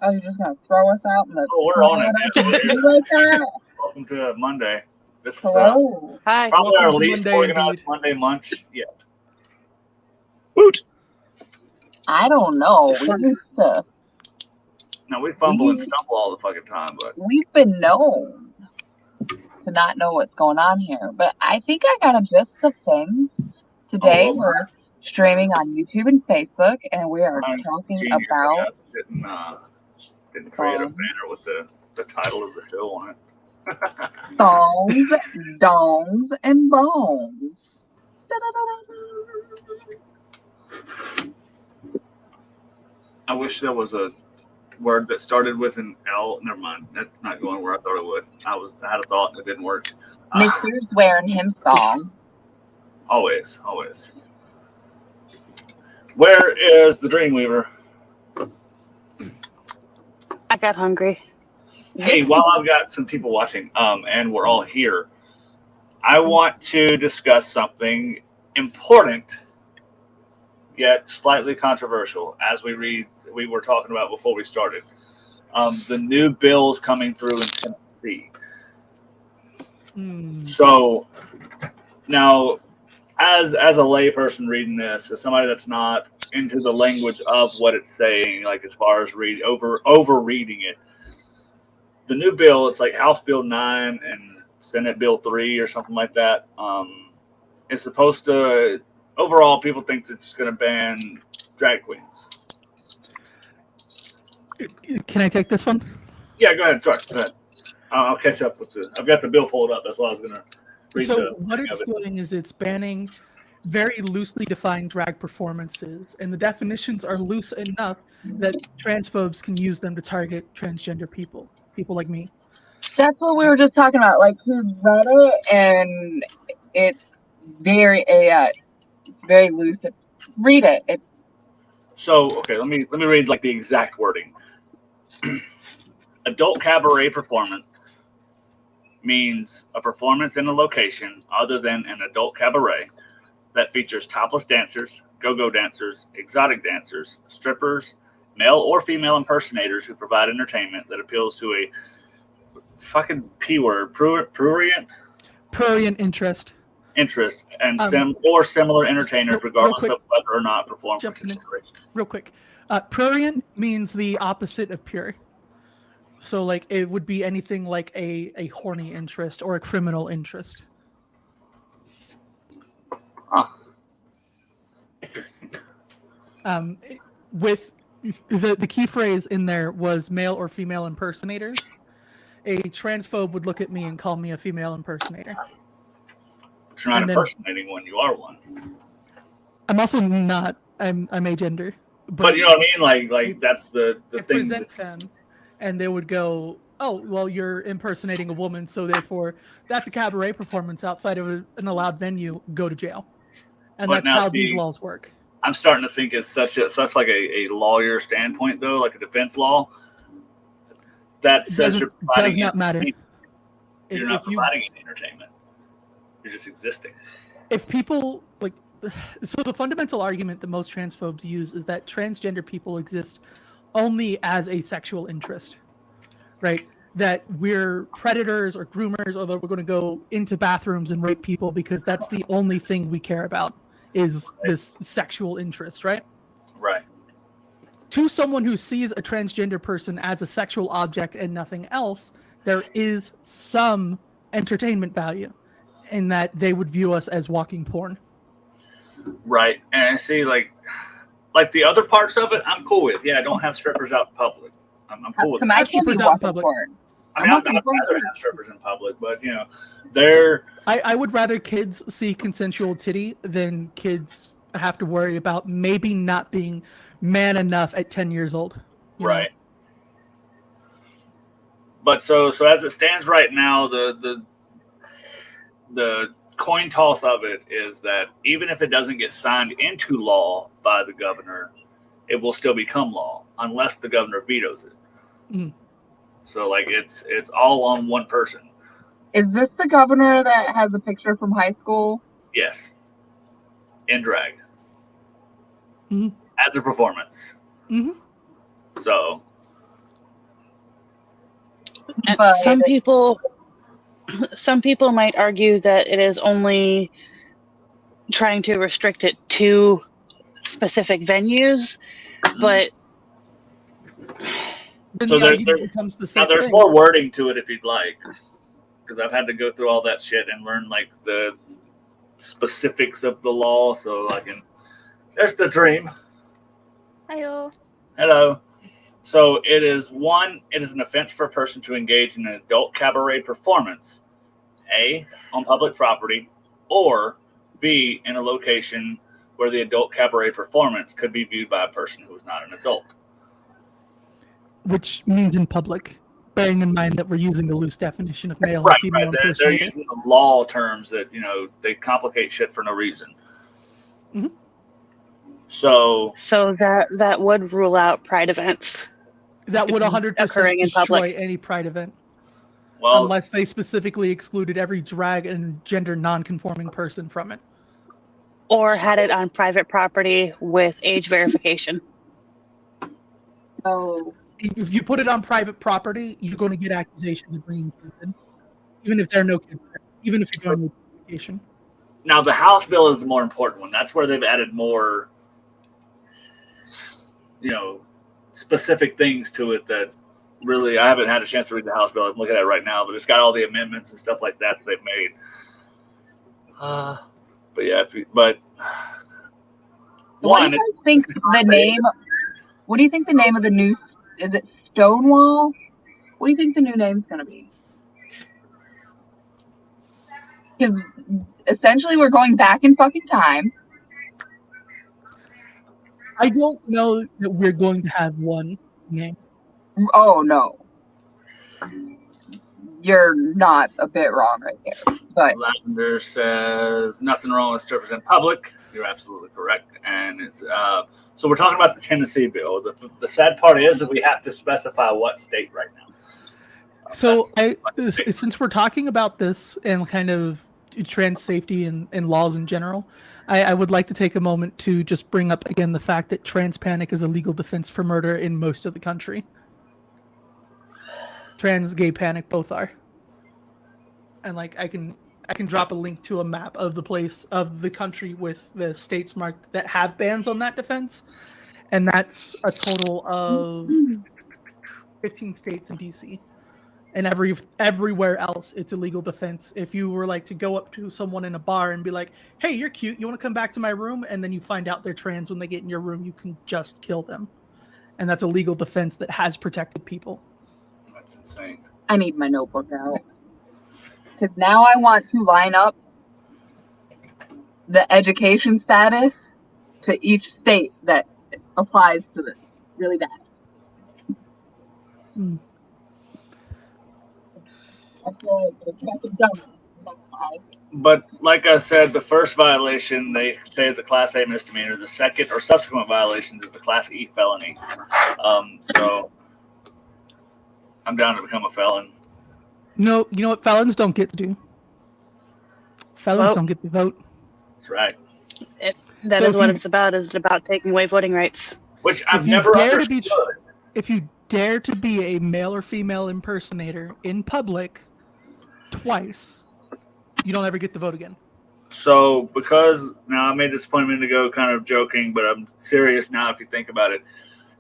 Oh, you're just gonna throw us out in the Oh, we're on it. like that? Welcome to Monday. This is Hello. Hi. probably Welcome our to least Monday, organized indeed. Monday munch yet. Woot. I don't know. We used to. Now we fumble and stumble all the fucking time, but We've been known to not know what's going on here, but I think I got a gist of things. Today well, we're streaming on YouTube and Facebook, and we are my talking genius, I about guess, didn't create a banner with the title of the show on it. thongs, dongs, and bones. I wish there was a word that started with an L. Never mind. That's not going where I thought it would. I had a thought and it didn't work. Mister's wearing him thong. Always. Where is the Dreamweaver? I got hungry. Hey, while I've got some people watching, and we're all here, I want to discuss something important, yet slightly controversial, as we were talking about before we started. The new bills coming through in Tennessee. So now, as a layperson reading this, as somebody that's not into the language of what it's saying, like as far as over reading it, the new bill, it's like House Bill 9 and Senate Bill 3 or something like that. It's supposed to, overall, people think it's going to ban drag queens. Can I take this one? Yeah, go ahead. Sorry, go ahead. I'll catch up with I've got the bill pulled up. That's why I was going to read So what it's doing is it's banning very loosely defined drag performances, and the definitions are loose enough that transphobes can use them to target transgender people like me. That's what we were just talking about. Like, he read it, and it's very loose. Read it. So okay, let me read like the exact wording. Adult cabaret performance means a performance in a location other than an adult cabaret that features topless dancers, go-go dancers, exotic dancers, strippers, male or female impersonators who provide entertainment that appeals to a fucking P word, prurient interest, and or similar entertainers, regardless of whether or not perform for consideration. Real quick, prurient means the opposite of pure. So, like, it would be anything like a horny interest or a criminal interest. With the key phrase in there was male or female impersonators. A transphobe would look at me and call me a female impersonator. But you're not impersonating one; you are one. I'm also not. I'm agender. But you know what I mean? Like that's the thing. Present them, and they would go, "Oh, well, you're impersonating a woman, so therefore, that's a cabaret performance outside of an allowed venue. Go to jail." And that's how these laws work. I'm starting to think it's such like a lawyer standpoint, though, like a defense law. That says you're providing. Does not matter. You're not providing any entertainment. You're just existing. If people like, so the fundamental argument that most transphobes use is that transgender people exist only as a sexual interest, right? That we're predators or groomers, or that we're going to go into bathrooms and rape people because that's the only thing we care about is this sexual interest, right? Right. To someone who sees a transgender person as a sexual object and nothing else, there is some entertainment value in that they would view us as walking porn. Right. And I see like the other parts of it, I'm cool with. Yeah, don't have strippers out in public. I'm cool with that. Strippers out in public. I mean, I'd rather have strippers in public, but you know, they're. I would rather kids see consensual titty than kids have to worry about maybe not being man enough at 10 years old. Right. But so as it stands right now, the coin toss of it is that even if it doesn't get signed into law by the governor, it will still become law unless the governor vetoes it. Mm. So like it's all on one person. Is this the governor that has a picture from high school? Yes. In drag. Mm-hmm. As a performance. Mm-hmm. So, so as it stands right now, the coin toss of it is that even if it doesn't get signed into law by the governor, it will still become law unless the governor vetoes it. So like it's all on one person. Mm-hmm. Mm-hmm. Mm-hmm. Mm-hmm. Mm-hmm. Mm-hmm. as a performance. And But some people might argue that it is only trying to restrict it to specific venues, but Then So the argument becomes the now same there's thing. more wording to it if you'd like, because I've had to go through all that shit and learn like the specifics of the law. So I can. There's the dream. Hello. Hello. So it is an offense for a person to engage in an adult cabaret performance, A, on public property, or B, in a location where the adult cabaret performance could be viewed by a person who is not an adult. Which means in public, bearing in mind that we're using a loose definition of male Right, and female right. They're impersonator. using the law terms that, they complicate shit for no reason. Mhm. So that would rule out pride events. That would 100% Occurring in destroy public. any pride event. well, Unless they specifically excluded every drag and gender non-conforming person from it. Or had it on private property with age verification. so If you put it on private property, you're going to get accusations of bringing kids in, even if there are no kids there, even if you're doing verification. now the House bill is the more important one. That's where they've added more, specific things to it that really I haven't had a chance to read the House bill. I'm looking at it right now, but it's got all the amendments and stuff like that they've made. But yeah, what do you guys think the name? What do you think the name of the new? Is it Stonewall? What do you think the new name's gonna be? Because essentially we're going back in fucking time. I don't know that we're going to have one name. Oh no, you're not a bit wrong right there. But Lavender says nothing wrong with strippers in public. You're absolutely correct, and it's so we're talking about the Tennessee bill. The sad part is that we have to specify what state right now. So since we're talking about this and kind of trans safety and laws in general, I would like to take a moment to just bring up again the fact that trans panic is a legal defense for murder in most of the country. Trans, gay panic both are. And I can drop a link to a map of the place of the country with the states marked that have bans on that defense, and that's a total of 15 states and DC. And everywhere else, it's a legal defense. If you were to go up to someone in a bar and be like, "Hey, you're cute. You want to come back to my room?" and then you find out they're trans when they get in your room, you can just kill them, and that's a legal defense that has protected people. That's insane. I need my notebook out because now I want to line up the education status to each state that applies to this really bad. Mm. I feel like the traffic dumb. But like I said, the first violation they say is a Class A misdemeanor. The second or subsequent violations is a Class E felony. So I'm down to become a felon. No, you know what felons don't get to do? Felons don't get to vote. That's right. That is what it's about. Is about taking away voting rights. Which I've never understood. If you dare to be a male or female impersonator in public twice, you don't ever get to vote again. So, because now I made this point a minute ago, kind of joking, but I'm serious now. If you think about it,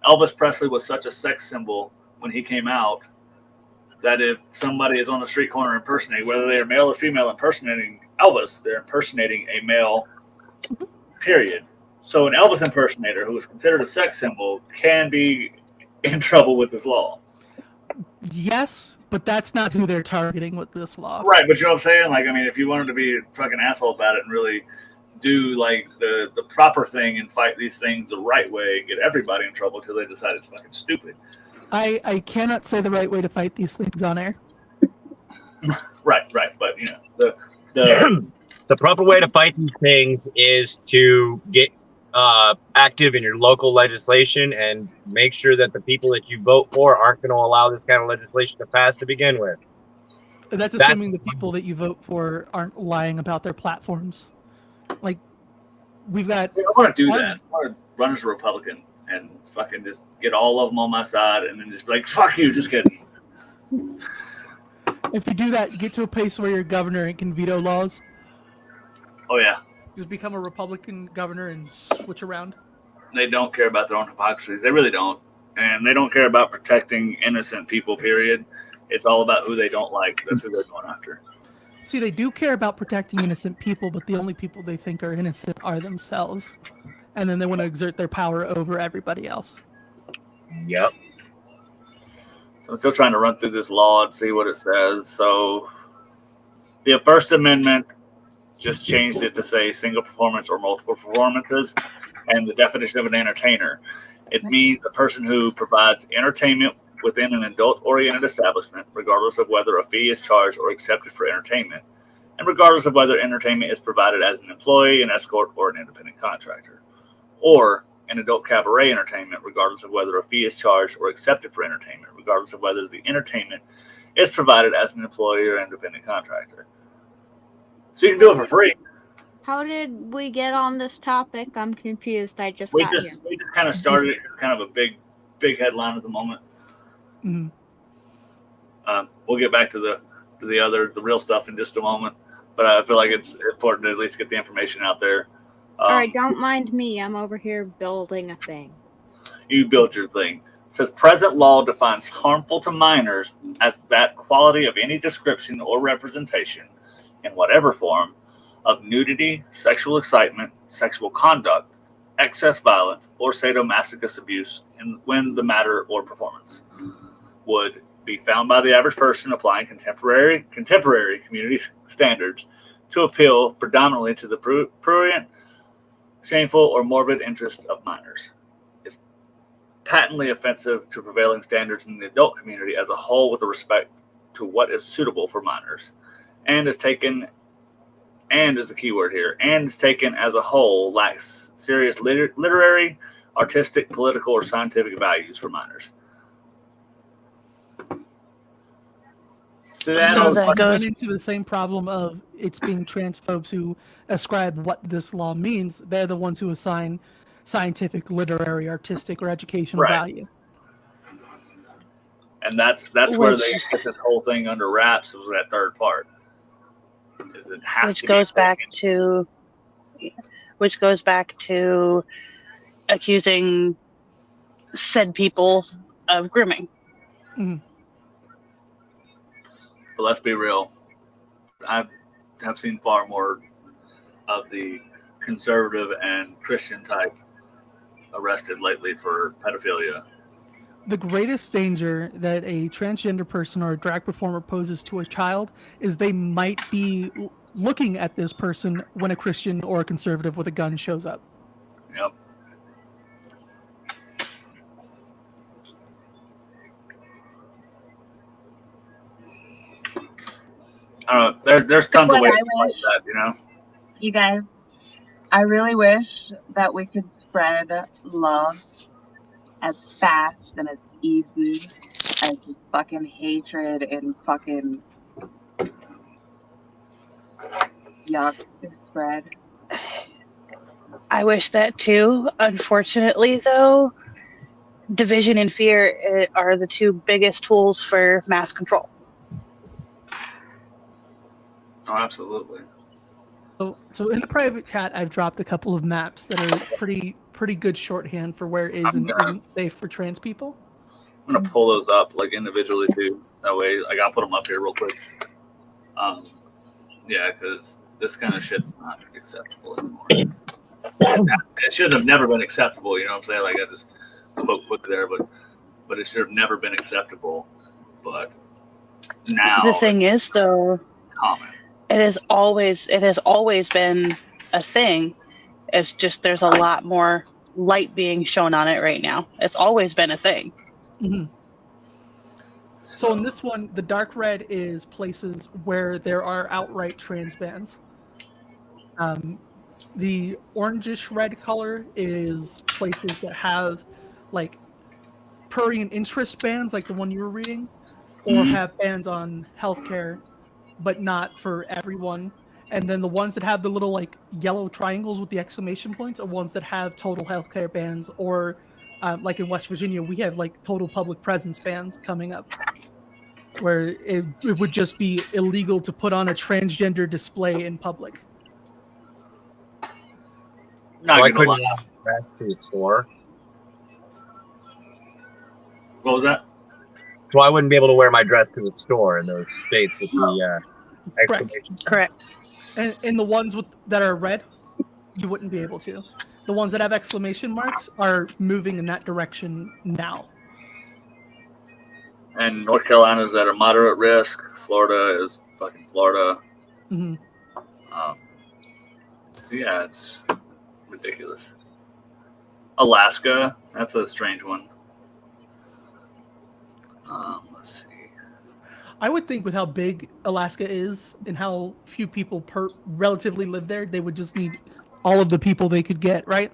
Elvis Presley was such a sex symbol when he came out that if somebody is on the street corner impersonating, whether they are male or female impersonating Elvis, they're impersonating a male. Period. So, an Elvis impersonator who is considered a sex symbol can be in trouble with this law. Yes, but that's not who they're targeting with this law. Right, but you know what I'm saying? If you wanted to be a fucking asshole about it and really do the proper thing and fight these things the right way, get everybody in trouble until they decide it's fucking stupid. I cannot say the right way to fight these things on air. Right, but the the proper way to fight these things is to get active in your local legislation and make sure that the people that you vote for aren't going to allow this kind of legislation to pass to begin with. That's assuming the people that you vote for aren't lying about their platforms. We've got. I want to do that. I want to run as a Republican and fucking just get all of them on my side and then just be like, fuck you, just kidding. if you do that, get to a place where you're governor and can veto laws. Oh yeah, Just become a Republican governor and switch around. they don't care about their own hypocrisies. They really don't, and they don't care about protecting innocent people. Period. It's all about who they don't like. That's who they're going after. See, they do care about protecting innocent people, but the only people they think are innocent are themselves. And then they want to exert their power over everybody else. Yep. I'm still trying to run through this law and see what it says. So, the First Amendment just changed it to say single performance or multiple performances, and the definition of an entertainer. It means a person who provides entertainment within an adult-oriented establishment, regardless of whether a fee is charged or accepted for entertainment, and regardless of whether entertainment is provided as an employee, an escort, or an independent contractor. Or an adult cabaret entertainment, regardless of whether a fee is charged or accepted for entertainment, regardless of whether the entertainment is provided as an employee or independent contractor. So you can do it for free. How did we get on this topic? I'm confused. I just We got just here. kind of started it, kind of a big headline at the moment. Mhm. We'll get back to the real stuff in just a moment, but I feel like it's important to at least get the information out there. All right, don't mind me. I'm over here building a thing. You build your thing. It says present law defines harmful to minors as that quality of any description or representation in whatever form of nudity, sexual excitement, sexual conduct, excess violence, or sadomasochist abuse when the matter or performance would be found by the average person applying contemporary community standards to appeal predominantly to the prurient, shameful, or morbid interest of minors. Is patently offensive to prevailing standards in the adult community as a whole with respect to what is suitable for minors, and is taken, and is the key word here, and is taken as a whole lacks serious literary, artistic, political, or scientific values for minors. So that goes into the same problem of it's being transphobes who ascribe what this law means. They're the ones who assign scientific, literary, artistic, or educational Right. value. And that's where they get this whole thing under wraps. Was that third part? Is it has which to goes be back to accusing said people of grooming. Mhm. But let's be real. I have seen far more of the conservative and Christian type arrested lately for pedophilia. The greatest danger that a transgender person or a drag performer poses to a child is they might be looking at this person when a Christian or a conservative with a gun shows up. Yep. I don't know. There's tons of ways to fight that, you know? You guys, I really wish that we could spread love as fast and as easy as fucking hatred and fucking yuck is spread. I wish that too. Unfortunately, though, division and fear are the two biggest tools for mass control. Oh, absolutely. So in the private chat, I've dropped a couple of maps that are pretty good shorthand for where is and isn't safe for trans people. I'm gonna pull those up like individually too. That way, like I'll put them up here real quick. Yeah, because this kind of shit's not acceptable anymore. It should have never been acceptable. You know what I'm saying? Like I just spoke quickly there, but it should have never been acceptable. But now The thing is, though, common. it has always been a thing. It's just there's a lot more light being shown on it right now. It's always been a thing. Mm-hmm. So in this one, the dark red is places where there are outright trans bans. The orangish red color is places that have like prurient interest bans, like the one you were reading, or have bans on healthcare, but not for everyone. And then the ones that have the little like yellow triangles with the exclamation points are ones that have total healthcare bans, or like in West Virginia, we have like total public presence bans coming up. where it would just be illegal to put on a transgender display in public. Not So I gonna couldn't lie. walk back to the store. What was that? So I wouldn't be able to wear my dress to the store in those states with the exclamation. Correct. And the ones that are red, you wouldn't be able to. The ones that have exclamation marks are moving in that direction now. And North Carolina's at a moderate risk. Florida is fucking Florida. Mm-hmm. So yeah, it's ridiculous. Alaska, that's a strange one. Let's see. I would think with how big Alaska is and how few people relatively live there, they would just need all of the people they could get, right?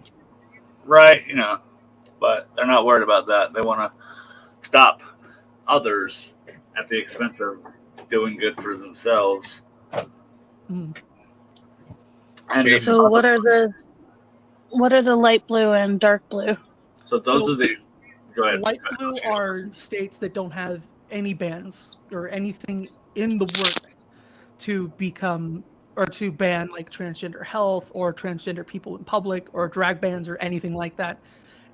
Right, you know, but they're not worried about that. They want to stop others at the expense of doing good for themselves. Mm. And just, So what are the light blue and dark blue? so those are the. Go ahead. Light blue are states that don't have any bans or anything in the works to become or to ban like transgender health or transgender people in public or drag bans or anything like that.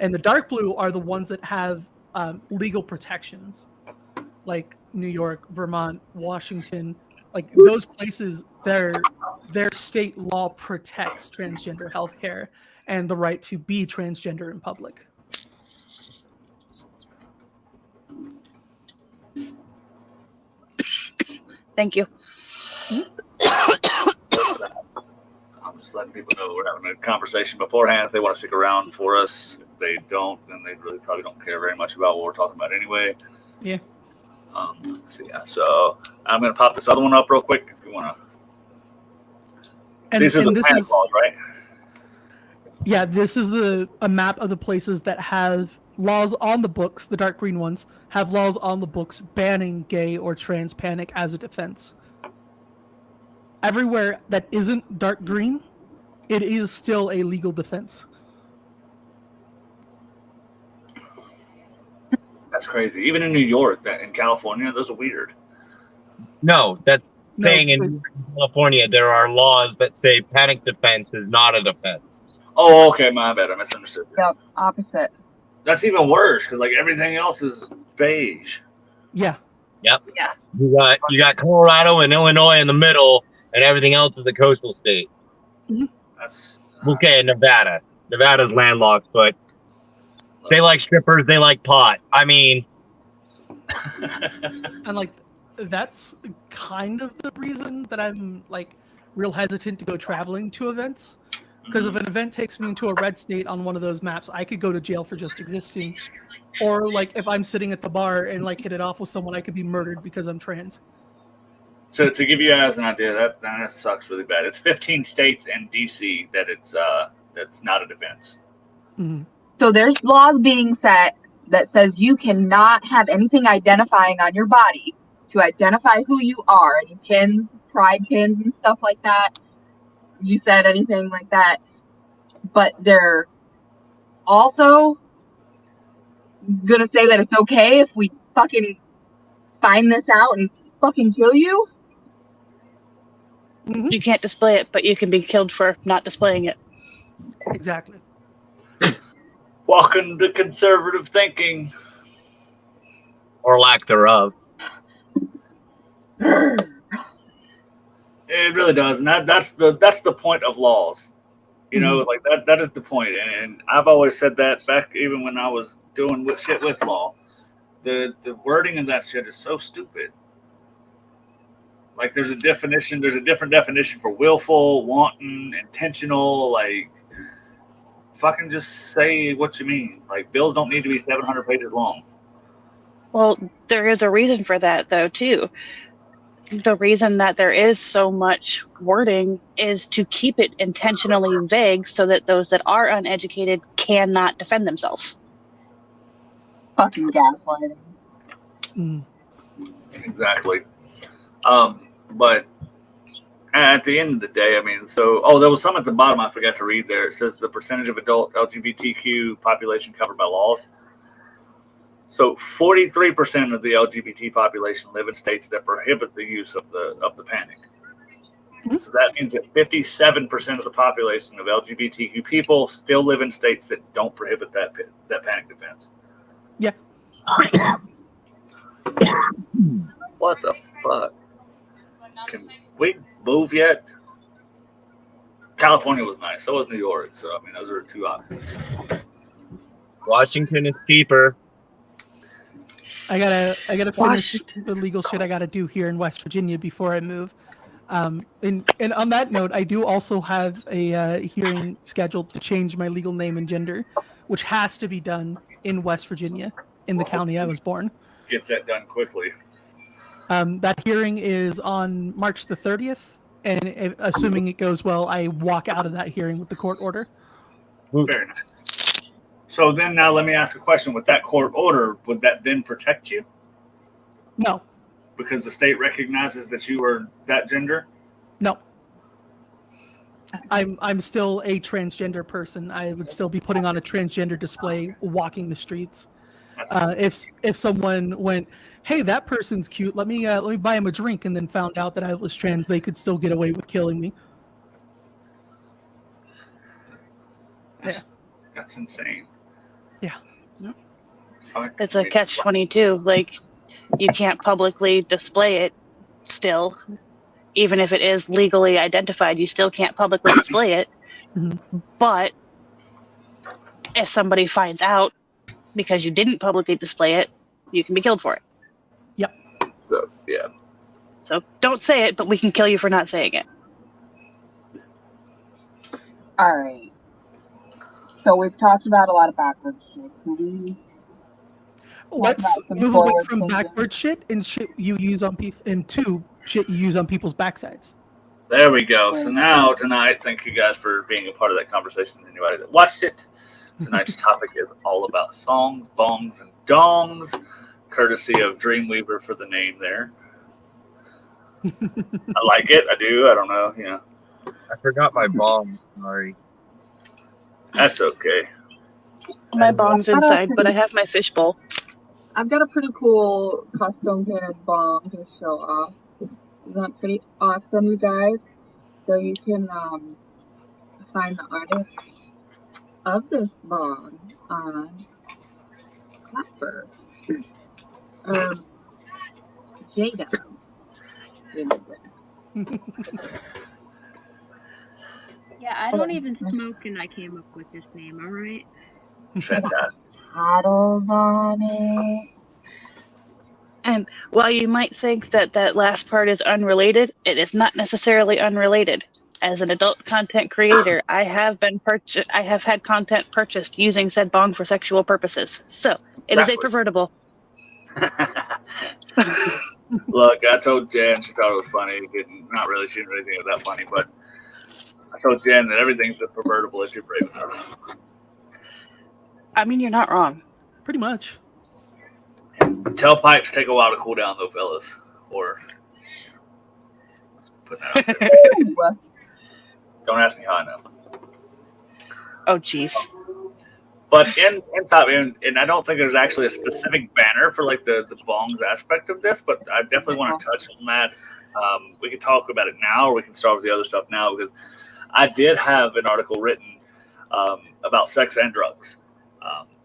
And the dark blue are the ones that have legal protections, like New York, Vermont, Washington, like those places. Their state law protects transgender healthcare and the right to be transgender in public. Thank you. I'm just letting people know we're having a conversation beforehand. If they want to stick around for us, if they don't, then they really probably don't care very much about what we're talking about anyway. Yeah. So I'm gonna pop this other one up real quick if you want to. These are the panic laws, right? Yeah, this is a map of the places that have laws on the books. The dark green ones have laws on the books banning gay or trans panic as a defense. Everywhere that isn't dark green, it is still a legal defense. That's crazy. Even in New York, in California, those are weird. No, that's saying in California there are laws that say panic defense is not a defense. Oh, okay, my bad. I misunderstood. Yep, opposite. That's even worse because like everything else is beige. Yeah. Yep. Yeah. You got Colorado and Illinois in the middle, and everything else is a coastal state. That's okay. Nevada. Nevada's landlocked, but they like strippers. They like pot. I mean, and like that's kind of the reason that I'm like real hesitant to go traveling to events. Because if an event takes me into a red state on one of those maps, I could go to jail for just existing. Or like if I'm sitting at the bar and like hit it off with someone, I could be murdered because I'm trans. So to give you guys an idea, that sucks really bad. It's 15 states and DC that that's not a defense. Mm-hmm. So there's laws being set that says you cannot have anything identifying on your body to identify who you are. Any pins, pride pins and stuff like that. You said anything like that. But they're also gonna say that it's okay if we fucking find this out and fucking kill you? Mm-hmm. You can't display it, but you can be killed for not displaying it. Exactly. Welcome to conservative thinking. Or lack thereof. It really does, and that's the point of laws. You know, like that is the point. And I've always said that back even when I was doing shit with law. The wording of that shit is so stupid. Like there's a different definition for willful, wanton, intentional, like fucking just say what you mean. Like bills don't need to be 700 pages long. Well, there is a reason for that though too. The reason that there is so much wording is to keep it intentionally vague so that those that are uneducated cannot defend themselves. Fucking gaslighting. Exactly. But at the end of the day, I mean, there was some at the bottom I forgot to read there. It says the percentage of adult LGBTQ population covered by laws. So 43% of the LGBT population live in states that prohibit the use of the panic. So that means that 57% of the population of LGBTQ people still live in states that don't prohibit that panic defense. Yeah. What the fuck? Can we move yet? California was nice. So was New York. So I mean, those are two options. Washington is cheaper. I gotta finish the legal shit I gotta do here in West Virginia before I move. And on that note, I do also have a hearing scheduled to change my legal name and gender, which has to be done in West Virginia, in the county I was born. Get that done quickly. That hearing is on March the 30th, and assuming it goes well, I walk out of that hearing with the court order. Very nice. So then now let me ask a question. With that court order, would that then protect you? No. Because the state recognizes that you are that gender? No. I'm still a transgender person. I would still be putting on a transgender display, walking the streets. If someone went, hey, that person's cute, let me buy him a drink, and then found out that I was trans, they could still get away with killing me. That's insane. Yeah. It's a catch-22. Like, you can't publicly display it still. Even if it is legally identified, you still can't publicly display it. Mm-hmm. But if somebody finds out because you didn't publicly display it, you can be killed for it. Yep. So, yeah. So don't say it, but we can kill you for not saying it. All right. So we've talked about a lot of backwards shit. Can we let's move away from backward shit and shit you use on people into shit you use on people's backsides. There we go. So now tonight, thank you guys for being a part of that conversation. Anybody that watched it, tonight's topic is all about thongs, bongs, and dongs, courtesy of Dreamweaver for the name there. I like it. I do. I don't know. You know. I forgot my bomb. Sorry. That's okay. My bomb's inside, but I have my fishbowl. I've got a pretty cool custom painted bomb to show off. Isn't that pretty awesome, you guys? So you can find the artist of this bomb on Clapper. Jada. Yeah, I don't even smoke and I came up with this name, alright? Fantastic. Paddles on it. And while you might think that that last part is unrelated, it is not necessarily unrelated. As an adult content creator, I have had content purchased using said bong for sexual purposes. So it is a pervertible. Look, I told Jen, she thought it was funny. Not really, she didn't really think it was that funny, but I told Jen that everything's a pervertible if you're brave enough. I mean, you're not wrong. Pretty much. Tailpipes take a while to cool down, though, fellas. Or put that out there. Don't ask me how I know. Oh, jeez. But in top, and I don't think there's actually a specific banner for like the bongs aspect of this, but I definitely want to touch on that. We can talk about it now, or we can start with the other stuff now, because I did have an article written about sex and drugs.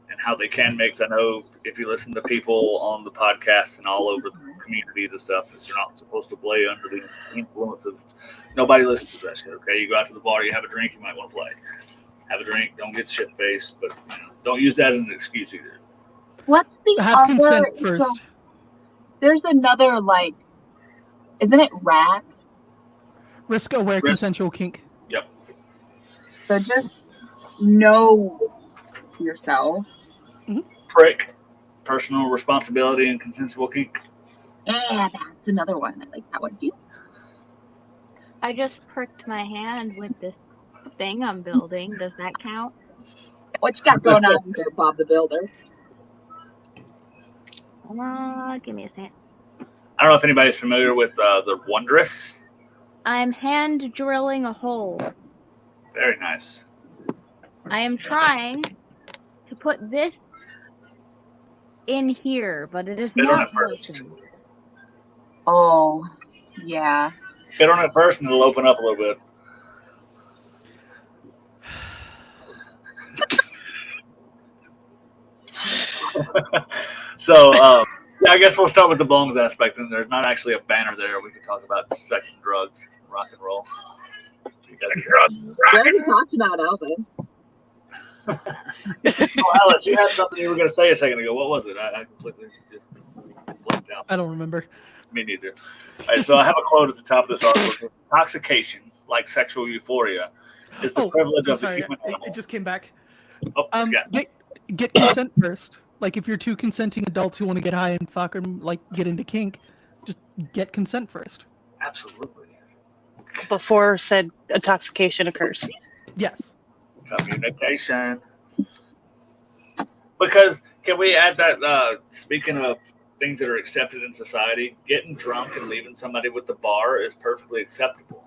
And how they can mix. I know if you listen to people on the podcasts and all over the communities and stuff, that you're not supposed to play under the influence of. Nobody listens to that shit. Okay, you go out to the bar, you have a drink, you might want to play. Have a drink, don't get shit faced, but don't use that as an excuse either. What's the Have other? consent first. So there's another isn't it RAC? Risk-aware consensual kink. Yep. So just know yourself. Prick, personal responsibility and consensual kink. Yeah, that's another one. I like that one too. I just pricked my hand with this thing I'm building. Does that count? What you got going on there, Bob the Builder? Give me a second. I don't know if anybody's familiar with the Wondrous. I'm hand drilling a hole. Very nice. I am trying to put this in here, but it is Spit on not it first. motion. Oh, yeah. Spit on it first, and it'll open up a little bit. So, yeah, I guess we'll start with the bongs aspect, and there's not actually a banner there. We can talk about sex and drugs, rock and roll. We already talked about Elvis. Oh, Alice, you had something you were going to say a second ago. What was it? I completely just blanked out. I don't remember. Me neither. All right, so I have a quote at the top of this article. Intoxication, like sexual euphoria, is the privilege of the human animal. It just came back. Oh, yeah. Get consent first. Like, if you're two consenting adults who want to get high and fuck or like get into kink, just get consent first. Absolutely. Before said intoxication occurs. Yes. Communication. Because can we add that? Speaking of things that are accepted in society, getting drunk and leaving somebody with the bar is perfectly acceptable.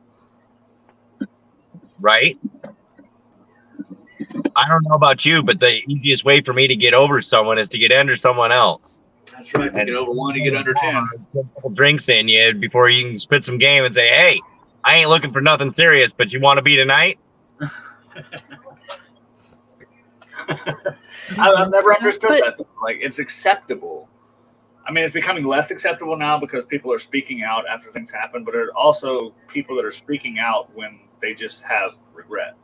Right? I don't know about you, but the easiest way for me to get over someone is to get under someone else. That's right. To get over one, you get under 10. Get a couple drinks in you before you can spit some game and say, "Hey, I ain't looking for nothing serious, but you want to be tonight?" I've never understood that. Like, it's acceptable. I mean, it's becoming less acceptable now because people are speaking out after things happen, but there are also people that are speaking out when they just have regret.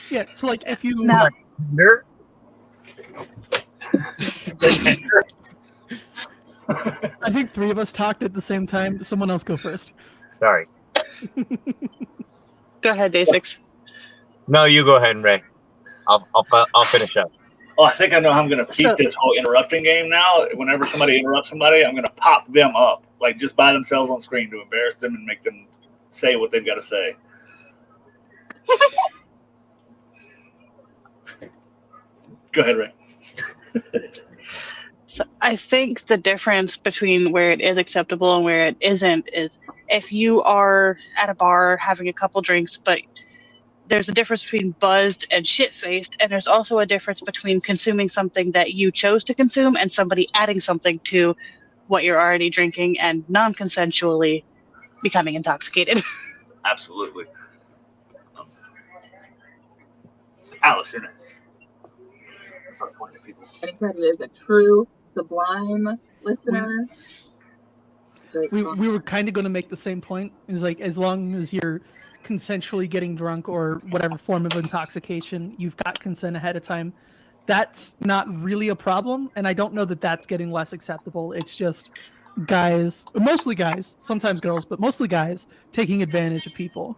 Yeah. So, like, if you Now, I think three of us talked at the same time. Someone else go first. Sorry. go ahead, Day6. No, you go ahead, Ray. I'll finish up. Oh, I think I know how I'm going to beat this whole interrupting game now. Whenever somebody interrupts somebody, I'm going to pop them up, like just by themselves on screen to embarrass them and make them say what they've got to say. Go ahead, Ray. So I think the difference between where it is acceptable and where it isn't is if you are at a bar having a couple drinks, but there's a difference between buzzed and shit-faced, and there's also a difference between consuming something that you chose to consume and somebody adding something to what you're already drinking and non-consensually becoming intoxicated. Absolutely. Alice, you're next. Anybody is a true sublime listener. We were kind of going to make the same point. It's like, as long as you're consensually getting drunk or whatever form of intoxication, you've got consent ahead of time, that's not really a problem. And I don't know that that's getting less acceptable. It's just guys, mostly guys, sometimes girls, but mostly guys taking advantage of people.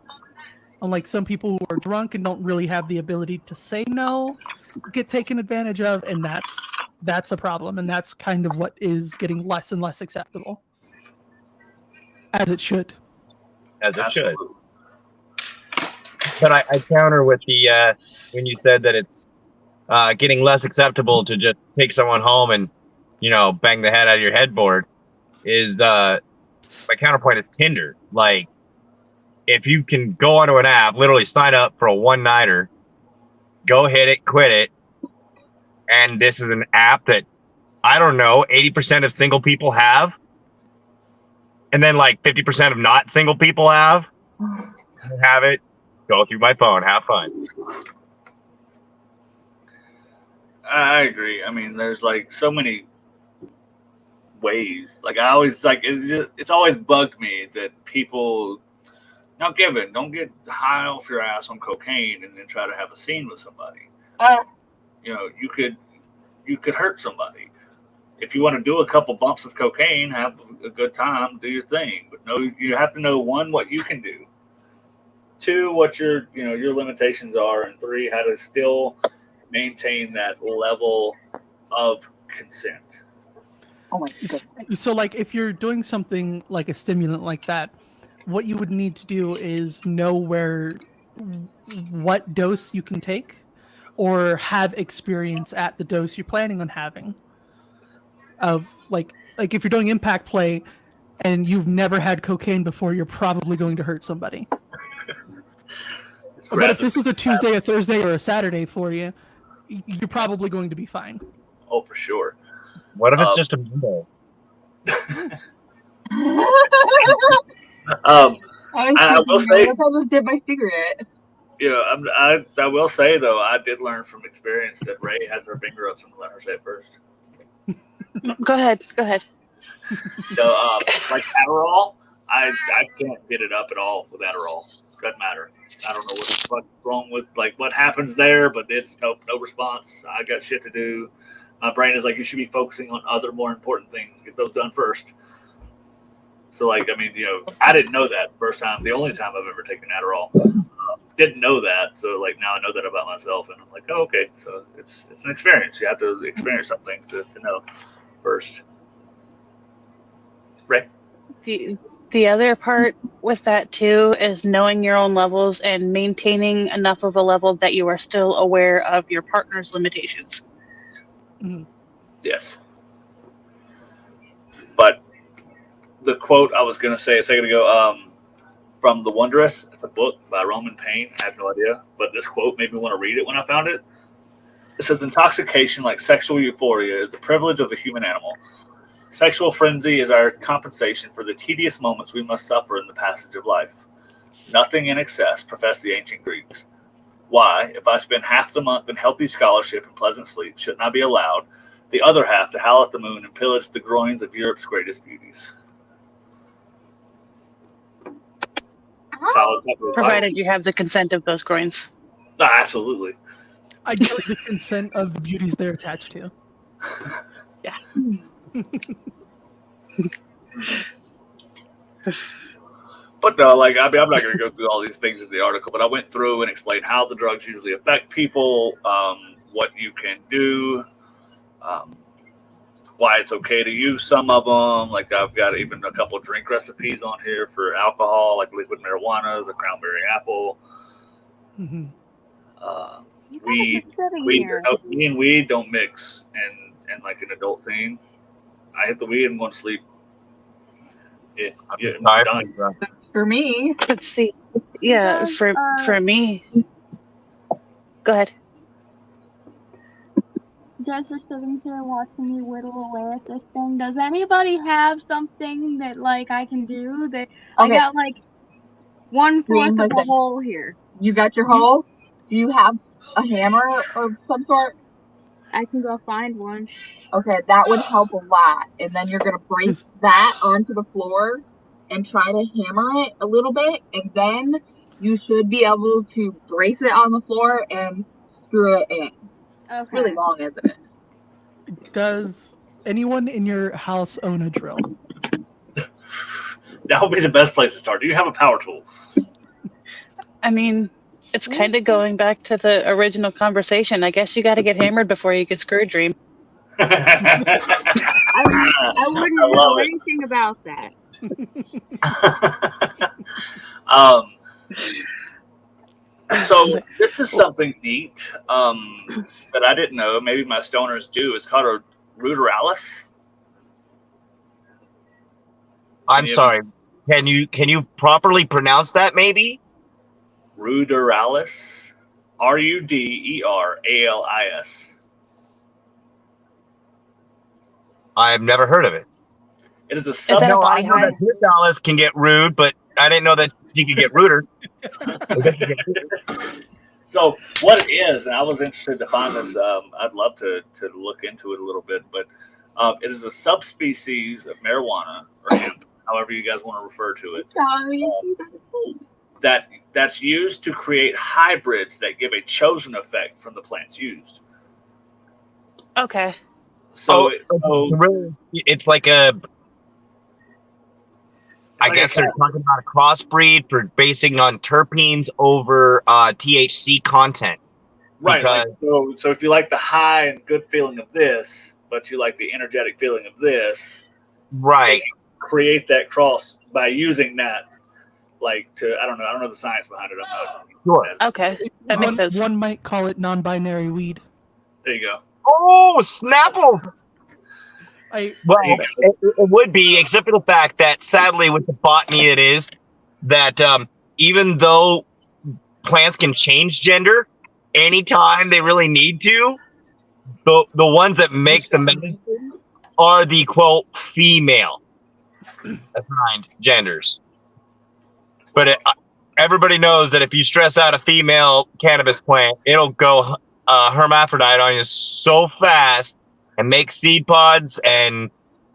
Unlike some people who are drunk and don't really have the ability to say no, get taken advantage of, and that's a problem. And that's kind of what is getting less and less acceptable. As it should. As it Absolutely. should. But I counter with the when you said that it's getting less acceptable to just take someone home and, you know, bang the head out of your headboard, is my counterpoint is Tinder. Like, if you can go onto an app, literally sign up for a one-nighter, go hit it, quit it, and this is an app that, I don't know, 80% of single people have, and then like 50% of not single people have it, go through my phone, have fun. I agree. I mean, there's like so many ways. Like, I always like it's always bugged me that people don't get high off your ass on cocaine and then try to have a scene with somebody. You know, you could hurt somebody. If you want to do a couple bumps of cocaine, have a good time, do your thing. But no, you have to know, one, what you can do, two, what your limitations are, and three, how to still maintain that level of consent. Oh my God. So, like, if you're doing something like a stimulant like that, what you would need to do is know what dose you can take, or have experience at the dose you're planning on having. Of like if you're doing impact play and you've never had cocaine before, you're probably going to hurt somebody. But if this is a Tuesday, a Thursday, or a Saturday for you, you're probably going to be fine. Oh, for sure. What if it's just a window? I will say, what if I just did my cigarette? I will say though, I did learn from experience that Ray has her finger up, so I'm gonna let her say it first. Go ahead. Go ahead. So, like Adderall, I can't get it up at all with Adderall. Doesn't matter. I don't know what's wrong with like what happens there, but it's no response. I got shit to do. My brain is like, you should be focusing on other more important things. Get those done first. So, like, I mean, I didn't know that first time. The only time I've ever taken Adderall. Didn't know that. So, like, now I know that about myself, and I'm like, oh, okay. So it's an experience. You have to experience some things to know first. Right. The other part with that too is knowing your own levels and maintaining enough of a level that you are still aware of your partner's limitations. Yes. But the quote I was going to say a second ago, from The Wondrous, it's a book by Roman Paine. I have no idea, but this quote made me want to read it when I found it. It says, intoxication, like sexual euphoria, is the privilege of the human animal. Sexual frenzy is our compensation for the tedious moments we must suffer in the passage of life. Nothing in excess, professed the ancient Greeks. Why, if I spend half the month in healthy scholarship and pleasant sleep, shouldn't I be allowed the other half to howl at the moon and pillage the groins of Europe's greatest beauties? Solid Provided you have the consent of those groins. No, absolutely. Ideally, the consent of the beauties they're attached to. Yeah. But no, like, I mean, I'm not going to go through all these things in the article, but I went through and explained how the drugs usually affect people, what you can do, why it's okay to use some of them. Like, I've got even a couple of drink recipes on here for alcohol, like liquid marijuana, a cranberry apple, Mhm. weed. Me and weed don't mix in like an adult scene. I hit the weed and go to sleep. Yeah, I'm done. For me, Let's see. Yeah, for me. Go ahead. You guys are sitting here watching me whittle away at this thing. Does anybody have something that like I can do? That I Okay. got like 1/4 of a listen. hole here. You got your hole? Do you have a hammer of some sort? I can go find one. Okay, that would help a lot. And then you're gonna brace that onto the floor and try to hammer it a little bit, and then you should be able to brace it on the floor and screw it in. Okay. It's really long, isn't it? Does anyone in your house own a drill? That would be the best place to start. Do you have a power tool? I mean, it's kind of going back to the original conversation. I guess you got to get hammered before you get screwed, Dream. I wouldn't know anything about that. So this is something neat that I didn't know. Maybe my stoners do. It's called a ruderalis. I'm sorry. Can you properly pronounce that? Maybe ruderalis, ruderalis. I have never heard of it. It is a that a body I know that Ruderalis can get rude, but I didn't know that he could get ruder. So what it is, and I was interested to find this. I'd love to look into it a little bit, but it is a subspecies of marijuana or hemp, however you guys want to refer to it. That's used to create hybrids that give a chosen effect from the plants used. Okay. So it's like a. I guess they're talking about a crossbreed for basing on terpenes over THC content. Right. Like, so if you like the high and good feeling of this, but you like the energetic feeling of this, right? Create that cross by using that. Like I don't know the science behind it. I'm not sure. Okay, that makes sense. One might call it non-binary weed. There you go. Oh, Snapple! It would be, except for the fact that sadly, with the botany, it is that even though plants can change gender anytime they really need to, the ones that make the medicine are the quote female assigned genders. But everybody knows that if you stress out a female cannabis plant, it'll go hermaphrodite on you so fast and make seed pods and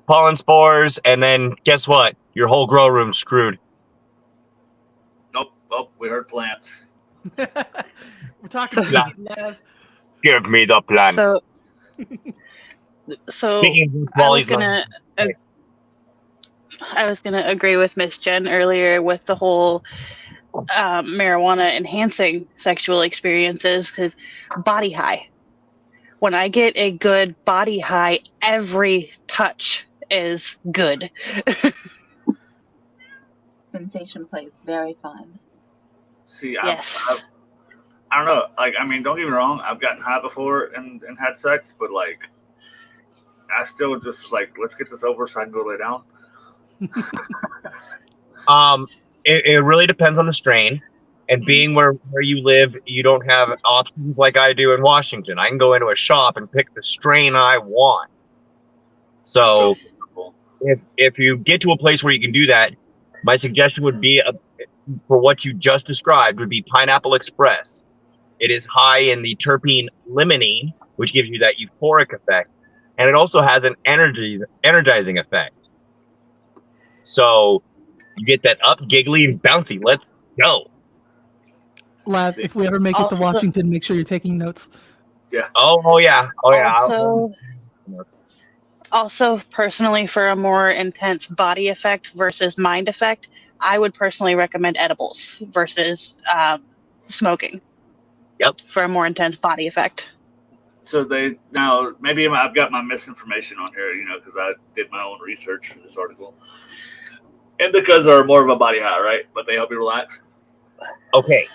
pollen spores, and then guess what? Your whole grow room's screwed. Nope. Oh, we heard plants. We're talking weed, Lev. Give me the plant. So Speaking of I Wally's was gonna agree with Miss Jen earlier with the whole marijuana enhancing sexual experiences, because body high. When I get a good body high, every touch is good. Sensation plays very fun. See, Yes. I don't know. Like, I mean, don't get me wrong. I've gotten high before and had sex, but like, I still just like, let's get this over so I can go lay down. It really depends on the strain, and being where you live, you don't have options like I do in Washington. I can go into a shop and pick the strain I want. So if you get to a place where you can do that, my suggestion would be for what you just described would be Pineapple Express. It is high in the terpene limonene, which gives you that euphoric effect, and it also has an energizing effect. So you get that up, giggly, and bouncy. Let's go. Lav, if we ever make it to Washington, make sure you're taking notes. Yeah. Oh yeah. Also, personally, for a more intense body effect versus mind effect, I would personally recommend edibles versus smoking. Yep. For a more intense body effect. So maybe I've got my misinformation on here, because I did my own research for this article. Indicas are more of a body high, right? But they help you relax. Okay.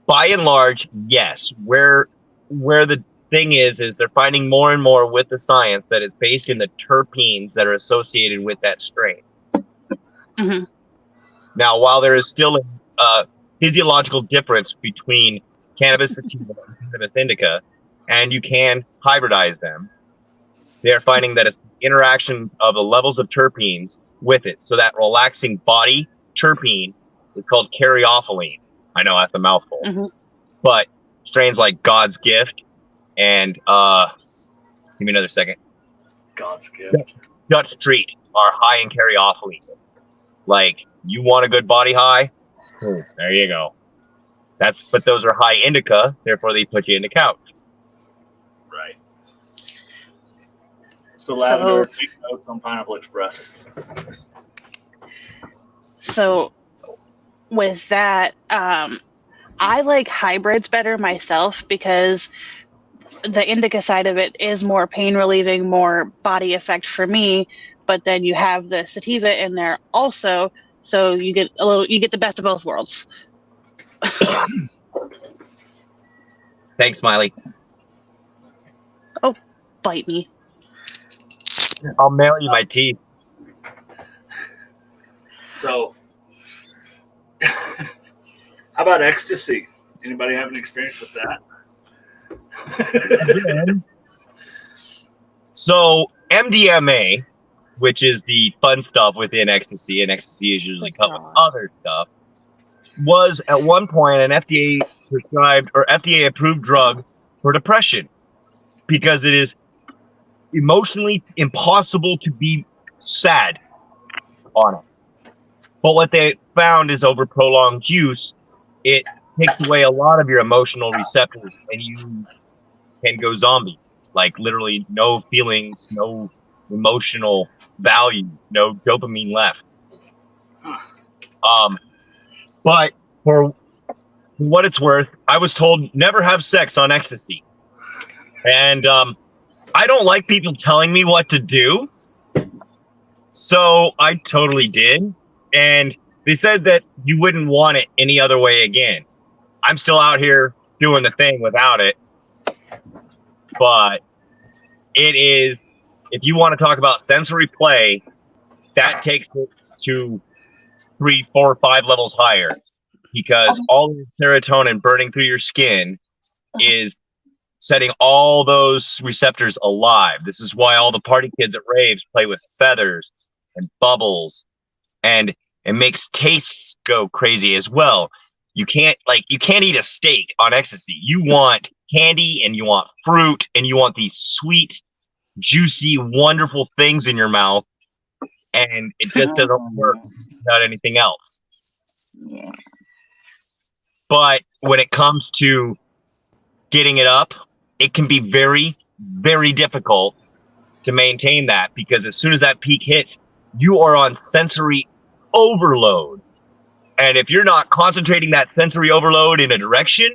By and large, yes. Where the thing is they're finding more and more with the science that it's based in the terpenes that are associated with that strain. Mm-hmm. Now, while there is still a physiological difference between cannabis sativa and cannabis indica, and you can hybridize them, they're finding that it's the interaction of the levels of terpenes with it. So that relaxing body terpene is called caryophyllene. I know that's a mouthful. Mm-hmm. But strains like God's Gift and give me another second. God's Gift. Dutch Street are high in caryophyllene. Like, you want a good body high? There you go. But those are high indica, therefore they put you in the couch. Right. So lavender, take notes on Pineapple Express. So with that, I like hybrids better myself because the indica side of it is more pain relieving, more body effect for me. But then you have the sativa in there also, so you get the best of both worlds. Thanks, Smiley. Oh, bite me. I'll mail you my teeth. So, how about ecstasy? Anybody have any experience with that? So, MDMA, which is the fun stuff within ecstasy, and ecstasy is usually cut with other stuff, was at one point an FDA prescribed or FDA approved drug for depression because it is emotionally impossible to be sad on it. But what they found is over prolonged use, it takes away a lot of your emotional receptors and you can go zombie. Like literally no feelings, no emotional value, no dopamine left. But for what it's worth, I was told never have sex on ecstasy. And I don't like people telling me what to do. So I totally did. And they said that you wouldn't want it any other way again. I'm still out here doing the thing without it. But it is, if you want to talk about sensory play, that takes it to 3, 4, 5 levels higher. Because all the serotonin burning through your skin is setting all those receptors alive. This is why all the party kids at raves play with feathers and bubbles, and it makes tastes go crazy as well. You can't eat a steak on ecstasy. You want candy and you want fruit and you want these sweet, juicy, wonderful things in your mouth, and it just doesn't work without anything else. Yeah. But when it comes to getting it up, it can be very, very difficult to maintain that, because as soon as that peak hits, you are on sensory overload. And if you're not concentrating that sensory overload in a direction,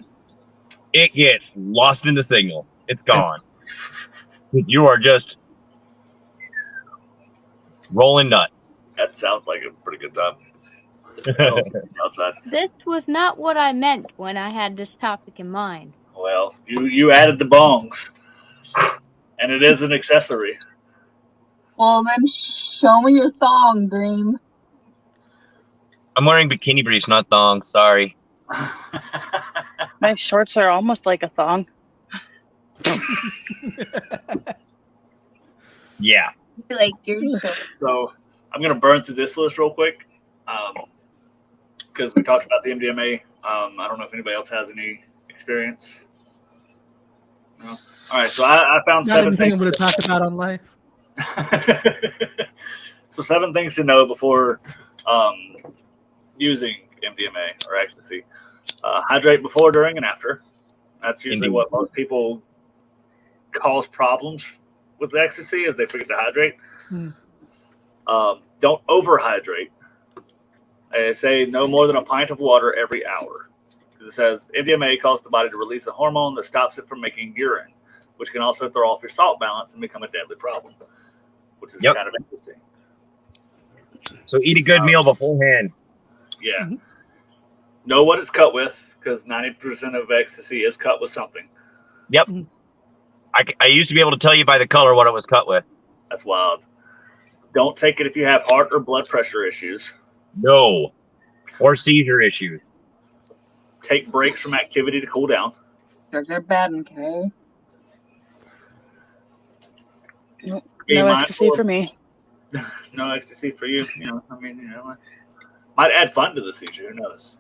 it gets lost in the signal. It's gone. You are just rolling nuts. That sounds like a pretty good time. Outside. This was not what I meant when I had this topic in mind. Well, you added the bongs, and it is an accessory. Well, then show me your thong, Dream. I'm wearing bikini briefs, not thongs. Sorry. My shorts are almost like a thong. Yeah. Like So I'm gonna burn through this list real quick, because we talked about the MDMA. I don't know if anybody else has any experience. No. All right, so I found Not 7 anything things. I'm going to talk about on life. So 7 things to know before using MDMA or ecstasy. Hydrate before, during, and after. That's usually Indeed. what most people cause problems with ecstasy, is they forget to hydrate. Don't overhydrate. They say no more than a pint of water every hour. It says MDMA causes the body to release a hormone that stops it from making urine, which can also throw off your salt balance and become a deadly problem, which is kind of interesting. So eat a good meal beforehand. Yeah. Mm-hmm. Know what it's cut with, because 90% of ecstasy is cut with something. Yep. I used to be able to tell you by the color what it was cut with. That's wild. Don't take it if you have heart or blood pressure issues. No. Or seizure issues. Take breaks from activity to cool down. Drugs are bad, okay? Nope. Be No mindful ecstasy of- for me. No ecstasy for you. Might add fun to the seizure. Who knows?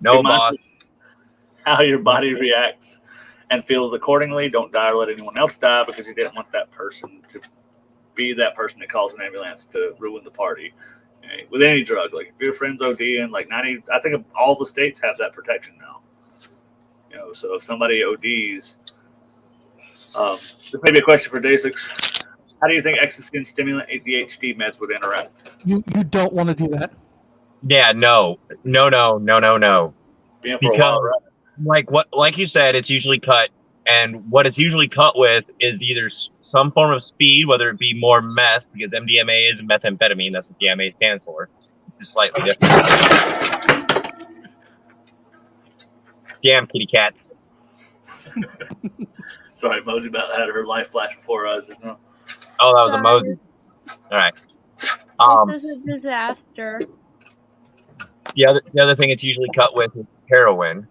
No, Be mindful boss. how your body reacts and feels accordingly. Don't die or let anyone else die, because you didn't want that person to be that person that calls an ambulance to ruin the party. Okay? With any drug, like if your friend's ODing, like 90, I think all the states have that protection now. So if somebody ODs, this may be a question for Dasix. How do you think ecstasy and stimulant ADHD meds would interact? You don't want to do that. Yeah, no. Being for a while, right? Like you said, it's usually cut, and what it's usually cut with is either some form of speed, whether it be more meth, because MDMA is methamphetamine, that's what the MA stands for. It's slightly different. Damn kitty cats. Sorry, Mosey about had her life flash before us. Just now. Oh, that was a Moses. All right. This is a disaster. The other thing it's usually cut with is heroin,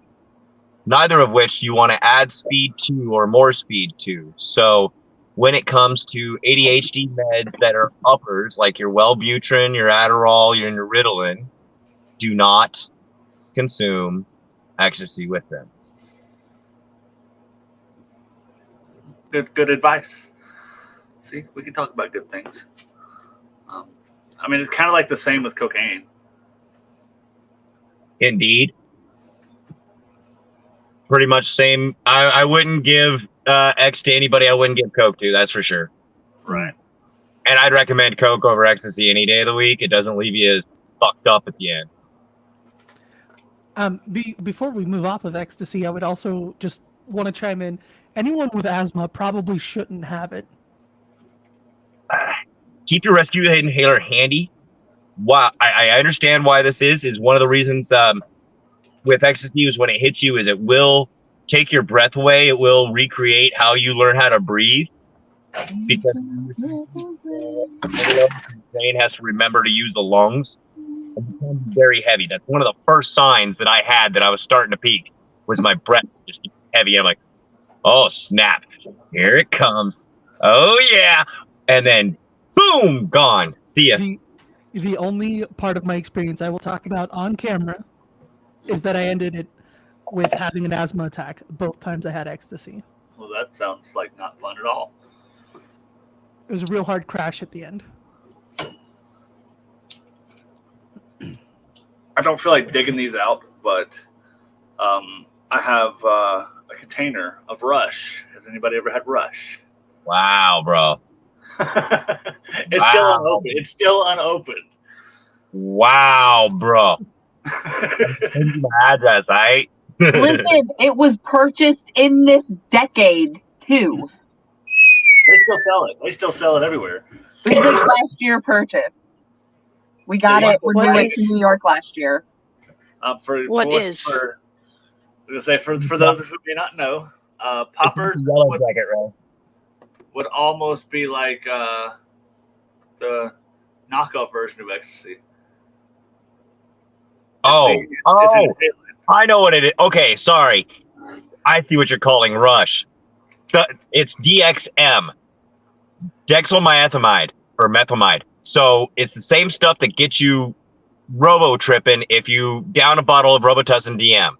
neither of which you want to add speed to or more speed to. So when it comes to ADHD meds that are uppers, like your Wellbutrin, your Adderall, your Ritalin, do not consume ecstasy with them. Good advice. See, we can talk about good things. I mean, it's kind of like the same with cocaine. Indeed. Pretty much same. I wouldn't give X to anybody I wouldn't give Coke to, that's for sure. Right. And I'd recommend Coke over ecstasy any day of the week. It doesn't leave you as fucked up at the end. Before we move off of ecstasy, I would also just want to chime in. Anyone with asthma probably shouldn't have it. Keep your rescue inhaler handy. Wow, I understand why this is one of the reasons with ecstasy is when it hits you is it will take your breath away. It will recreate how you learn how to breathe, because the brain has to remember to use the lungs. It becomes very heavy. That's one of the first signs that I had that I was starting to peak. was my breath just heavy. I'm like, oh snap, here it comes. Oh yeah, and then boom, gone. See ya. The only part of my experience I will talk about on camera is that I ended it with having an asthma attack both times I had ecstasy. Well, that sounds like not fun at all. It was a real hard crash at the end. I don't feel like digging these out, but I have a container of Rush. Has anybody ever had Rush? Wow, bro. It's still unopened. It's still unopened. Wow, bro. Send you my address, right? Listen, it was purchased in this decade too. They still sell it. They still sell it everywhere. It was last year purchase. We got it when we went to New York last year. For those who may not know, poppers would almost be like the knockoff version of ecstasy. I know what it is. Okay, sorry. I see what you're calling Rush. It's DXM, dexylmethamide or methamide. So it's the same stuff that gets you robo-tripping if you down a bottle of Robitussin DM.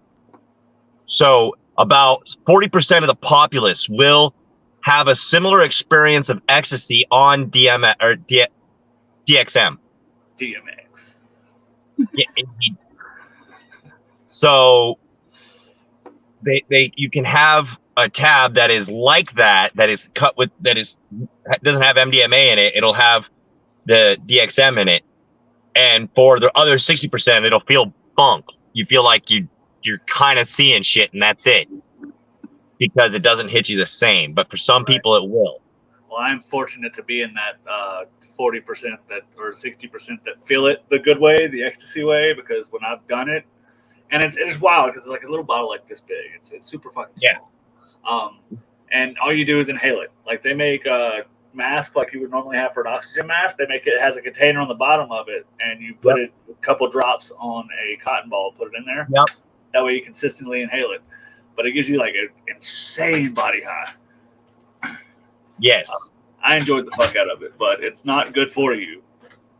So about 40% of the populace will have a similar experience of ecstasy on DXM. DMX. So you can have a tab that is like that is cut with doesn't have MDMA in it. It'll have the DXM in it, and for the other 60%, it'll feel bunk. You feel like you're kind of seeing shit, and that's it, because it doesn't hit you the same. But for some people, it will. Well, I'm fortunate to be in that 40% or 60% that feel it the good way, the ecstasy way, because when I've done it, and it's wild because it's like a little bottle like this big. It's super fucking small. Yeah. And all you do is inhale it. Like they make a mask like you would normally have for an oxygen mask. They make it has a container on the bottom of it, and you put it a couple drops on a cotton ball, put it in there. Yep. That way you consistently inhale it. But it gives you like an insane body high. Yes. I enjoyed the fuck out of it, but it's not good for you.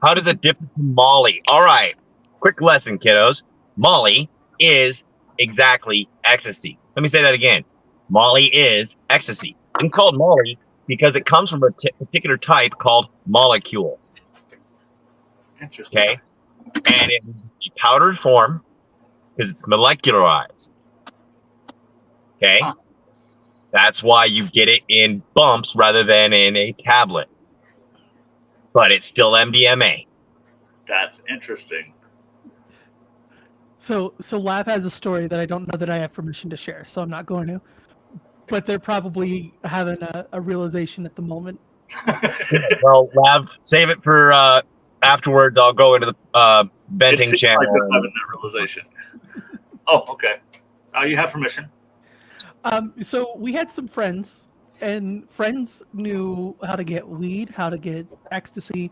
How does it differ from Molly? All right. Quick lesson, kiddos. Molly is exactly ecstasy. Let me say that again. Molly is ecstasy. It's called Molly because it comes from a particular type called molecule. Interesting. Okay? And in powdered form because it's molecularized. Okay? Huh. That's why you get it in bumps rather than in a tablet. But it's still MDMA. That's interesting. So Lav has a story that I don't know that I have permission to share, so I'm not going to. But they're probably having a realization at the moment. Well, Lav, save it for afterwards. I'll go into the venting channel. Like having that realization. Oh, okay. You have permission. So we had some friends, and friends knew how to get weed, how to get ecstasy,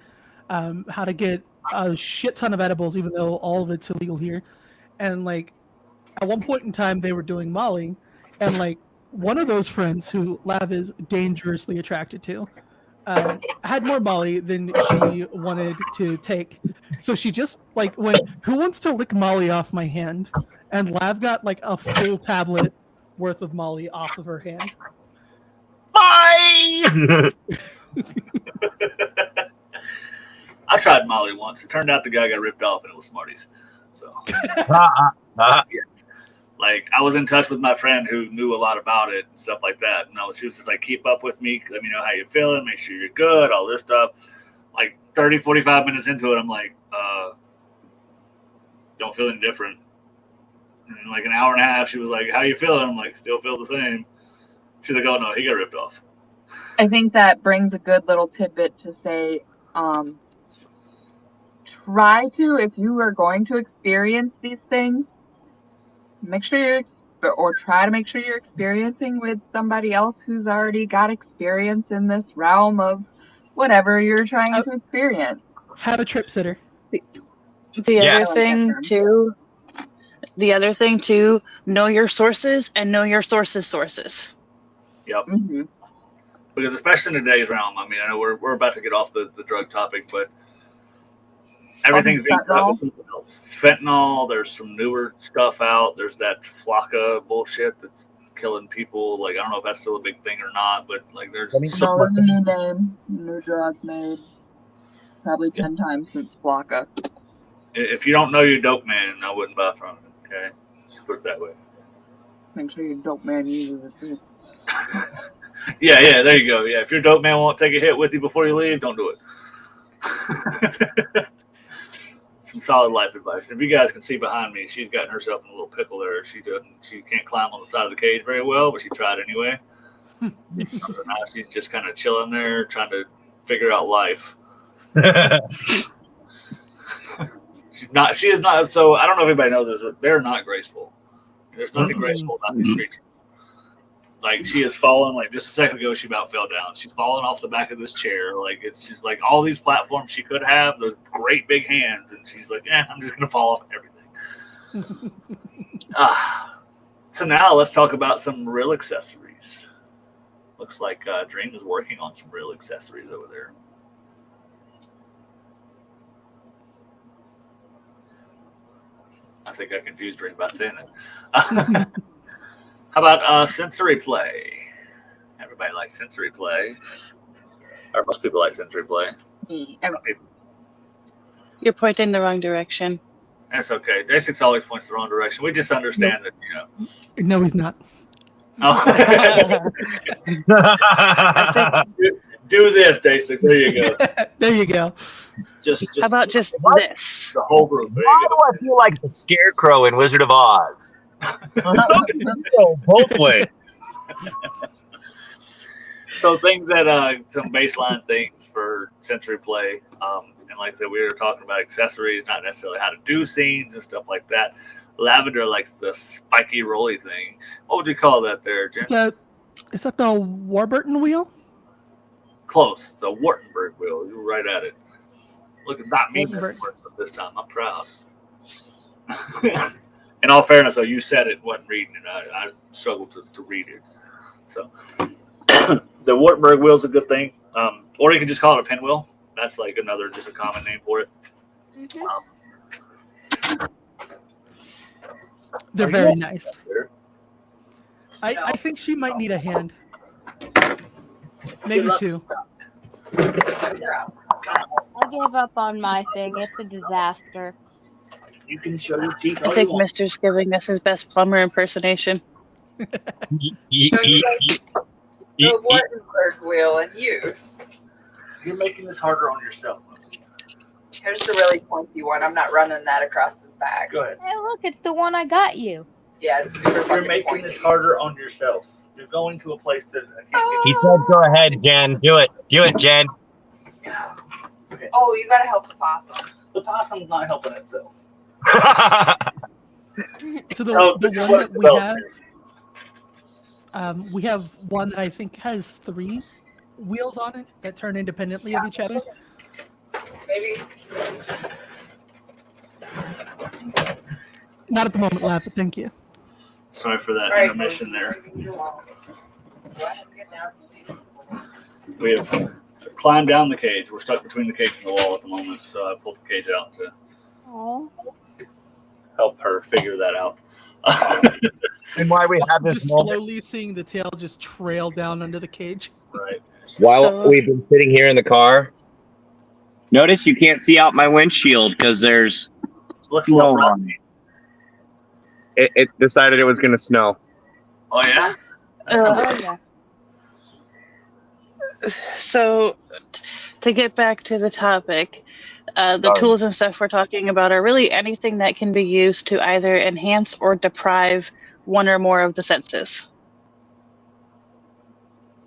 how to get a shit ton of edibles, even though all of it's illegal here. And like at one point in time, they were doing Molly, and like one of those friends who Lav is dangerously attracted to had more Molly than she wanted to take. So she just like went, "Who wants to lick Molly off my hand?" And Lav got like a full tablet worth of Molly off of her hand. Bye! I tried Molly once. It turned out the guy got ripped off and it was Smarties. So, yeah. Like I was in touch with my friend who knew a lot about it and stuff like that. And she was just like, keep up with me. Let me know how you're feeling. Make sure you're good. All this stuff. Like 30, 45 minutes into it, I'm like, don't feel any different. And like an hour and a half, she was like, how you feeling? I'm like, still feel the same. She's like, oh no, he got ripped off. I think that brings a good little tidbit to say, try to, if you are going to experience these things, try to make sure you're experiencing with somebody else who's already got experience in this realm of whatever you're trying to experience. Have a trip sitter. The other thing too The other thing too, know your sources and know your sources' sources. Yep. Mm-hmm. Because especially in today's realm, I mean, I know we're about to get off the drug topic, but everything's being done with something else. Fentanyl, there's some newer stuff out. There's that Flocka bullshit that's killing people. Like, I don't know if that's still a big thing or not, but like there's I mean, so No, much. there's a new name, new drug made. Probably 10 times since Flocka. If you don't know your dope man, I wouldn't buy from it. Okay, just put it that way. Make sure your dope man uses it too. Yeah, there you go. Yeah, if your dope man won't take a hit with you before you leave, don't do it. Some solid life advice. If you guys can see behind me, she's gotten herself in a little pickle there. She can't climb on the side of the cage very well, but she tried anyway. So now she's just kind of chilling there, trying to figure out life. She is not. So I don't know if anybody knows this, but they're not graceful. There's nothing graceful about these creatures. Like, she has fallen, like just a second ago, she about fell down. She's fallen off the back of this chair. Like, it's just like all these platforms she could have, those great big hands, and she's like, I'm just gonna fall off everything. So now let's talk about some real accessories. Looks like Dream is working on some real accessories over there. I think I confused Dream by saying it. How about sensory play? Everybody likes sensory play. Or most people like sensory play. You're pointing the wrong direction. That's okay. Day6 always points the wrong direction. We just understand that, No, he's not. Oh. Do this, Day6. There you go. There you go. Just How about just this? the whole group? There Why you do go. I feel like the Scarecrow in Wizard of Oz? Both ways. So things that some baseline things for sensory play, and like I said, we were talking about accessories, not necessarily how to do scenes and stuff like that. Lavender likes the spiky rolly thing. What would you call that there, Jen? Is that the Warburton wheel? Close. It's a Wartenberg wheel. You're right at it. Look, not me missing words this time. I'm proud. In all fairness, though, you said it, wasn't reading it. I struggled to read it. So the Wartenberg wheel is a good thing. Or you can just call it a pinwheel. That's like another, just a common name for it. They're very nice. I think she might need a hand. Maybe two. I gave up on my thing. It's a disaster. You can show your teeth. I think Mister's giving us his best plumber impersonation. So you guys, the Wartenberg wheel in use. You're making this harder on yourself. Here's the really pointy one. I'm not running that across his back. Go ahead. Hey, look, it's the one I got you. Yeah, it's super You're fucking making pointy. this harder on yourself. You're going to a place that I can't He said, "Go ahead, Jen. Do it. Do it, Jen." Okay. Oh, you gotta help the possum. The possum's not helping itself. So the Oh, this is one what it's that developed here. we have one that I think has 3 wheels on it that turn independently of each other. Maybe. Not at the moment, Lav, but thank you. Sorry for that All right. intermission there. What? Good now. We have climbed down the cage. We're stuck between the cage and the wall at the moment, so I pulled the cage out to Oh. help her figure that out. And why we have this Just moment slowly seeing the tail just trail down under the cage. Right. while So- we've been sitting here in the car. Notice you can't see out my windshield because there's Let's snow look on it. It decided it was going to snow. Oh yeah. Oh, yeah. So, to get back to the topic, the Sorry. tools and stuff we're talking about are really anything that can be used to either enhance or deprive one or more of the senses.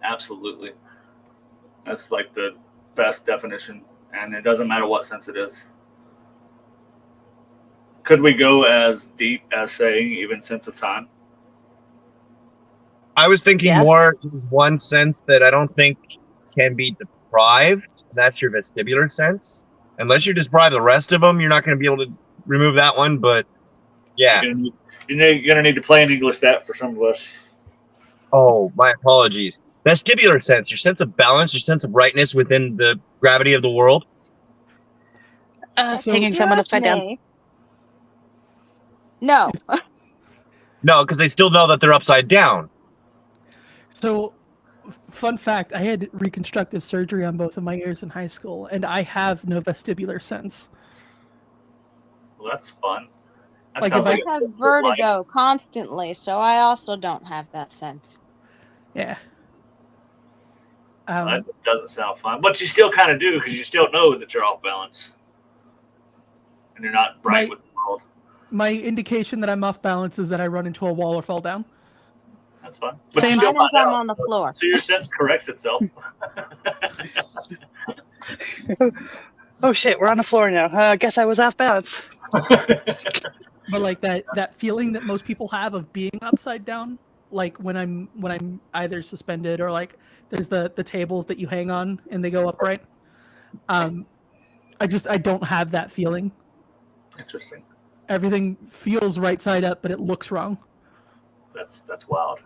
Absolutely. That's like the best definition, and it doesn't matter what sense it is. Could we go as deep as saying even sense of time? I was thinking Yeah. more in one sense that I don't think can be deprived. That's your vestibular sense. Unless you deprive the rest of them, you're not going to be able to remove that one. But Yeah. You're gonna need to play in English that for some of us. Oh, my apologies. Vestibular sense, your sense of balance, your sense of rightness within the gravity of the world. So- Hanging someone upside down. Me. No. No, because they still know that they're upside down. So, fun fact: I had reconstructive surgery on both of my ears in high school, and I have no vestibular sense. Well, that's fun. That Like, sounds if I like have a vertigo constantly, so I also don't have that sense. Yeah. That just doesn't sound fun, but you still kind of do because you still know that you're off balance and you're not bright with the world. My indication that I'm off balance is that I run into a wall or fall down. That's fine. But Same. you still Mine is find I'm out. on the floor. So your sense corrects itself. Oh shit, we're on the floor now. I guess I was off balance. But like that feeling that most people have of being upside down, like when I'm either suspended or like there's the tables that you hang on and they go upright. I don't have that feeling. Interesting. Everything feels right side up, but it looks wrong. That's wild.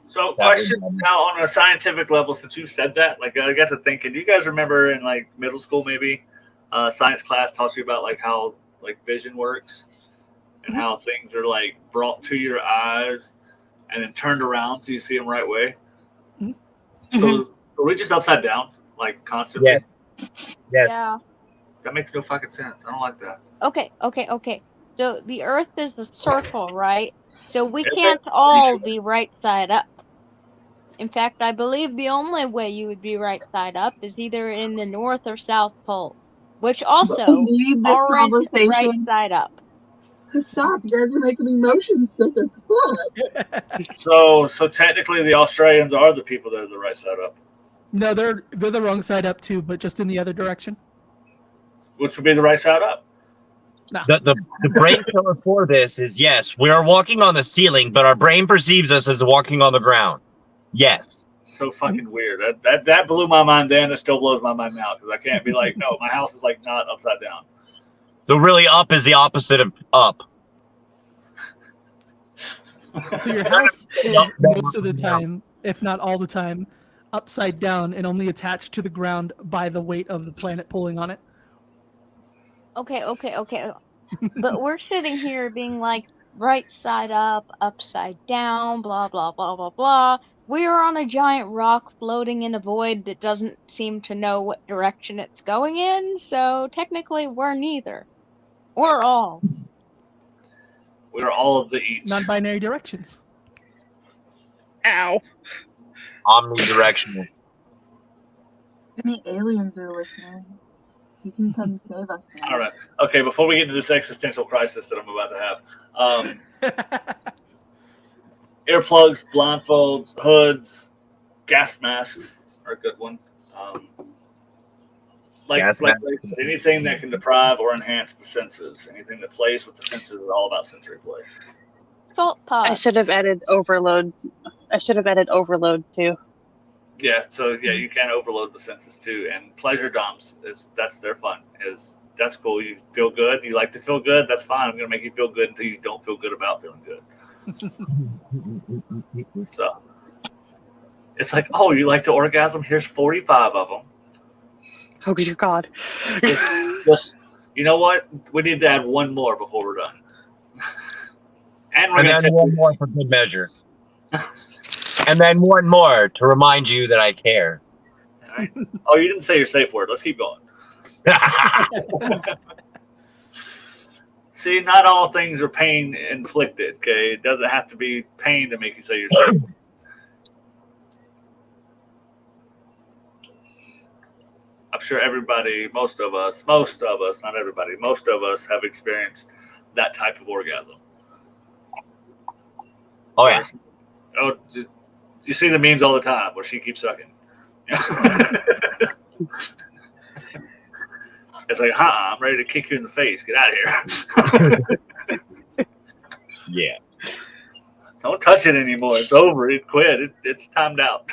So, question now on a scientific level, since you said that, like I got to thinking, do you guys remember in like middle school maybe science class taught you about like how like vision works and how things are like brought to your eyes and then turned around so you see them right way? So are we just upside down like constantly? Yes. Yeah. That makes no fucking sense. I don't like that. Okay. So the Earth is a circle, right? So we Is can't it? all Sure? be right side up. In fact, I believe the only way you would be right side up is either in the North or South Pole, which also Leave this aren't right conversation. side up. Stop! You guys are making me motion sick. So technically the Australians are the people that are the right side up, No, they're the wrong side up too, but just in the other direction. which would be the right side up. The brain killer for this is yes, we are walking on the ceiling, but our brain perceives us as walking on the ground. Yes. So fucking weird. That blew my mind then. It still blows my mind now because I can't be like, no, my house is like not upside down. So really, up is the opposite of up. So your house is most of the time, if not all the time, upside down and only attached to the ground by the weight of the planet pulling on it. Okay. But we're sitting here being like right side up, upside down, blah blah blah blah blah. We are on a giant rock floating in a void that doesn't seem to know what direction it's going in, so technically we're neither. Or all. We're all of the each. Non-binary directions. Ow. Omnidirectional. Any aliens are listening, you can come save us. All right. Okay, before we get into this existential crisis that I'm about to have, earplugs, blindfolds, hoods, gas masks are a good one. Like anything that can deprive or enhance the senses. Anything that plays with the senses is all about sensory play. Salt I pods. should have added overload. I should have added overload too. Yeah, so yeah, you can overload the senses too. And pleasure doms that's their fun. That's cool. You feel good. You like to feel good. That's fine. I'm gonna make you feel good until you don't feel good about feeling good. So it's like, oh, you like to orgasm? Here's 45 of them. Oh dear God. Just you know what? We need to add one more before we're done. And we're And then one more for good measure. And then one more to remind you that I care. All right. Oh, you didn't say your safe word. Let's keep going. See, not all things are pain inflicted. Okay, it doesn't have to be pain to make you say your safe word. I'm sure everybody, most of us, not everybody, most of us have experienced that type of orgasm. Oh yeah. Oh, you see the memes all the time where she keeps sucking. It's like, I'm ready to kick you in the face. Get out of here. Yeah. Don't touch it anymore. It's over. It quit. It's timed out.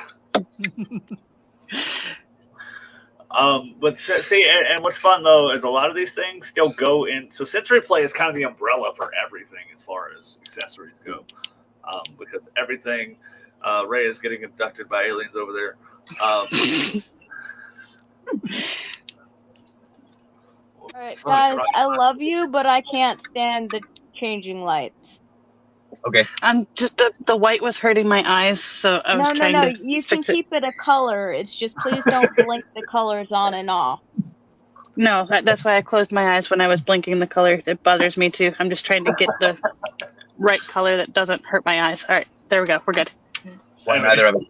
But see, and what's fun though is a lot of these things still go in. So sensory play is kind of the umbrella for everything as far as accessories go, because everything. Ray is getting abducted by aliens over there. All right, guys, I love you, but I can't stand the changing lights. Okay. I'm just the white was hurting my eyes, so I was trying to You can fix it. keep it a color. It's just please don't blink the colors on and off. No, that's why I closed my eyes when I was blinking the color. It bothers me too. I'm just trying to get the right color that doesn't hurt my eyes. All right, there we go. We're good. Well, neither of us.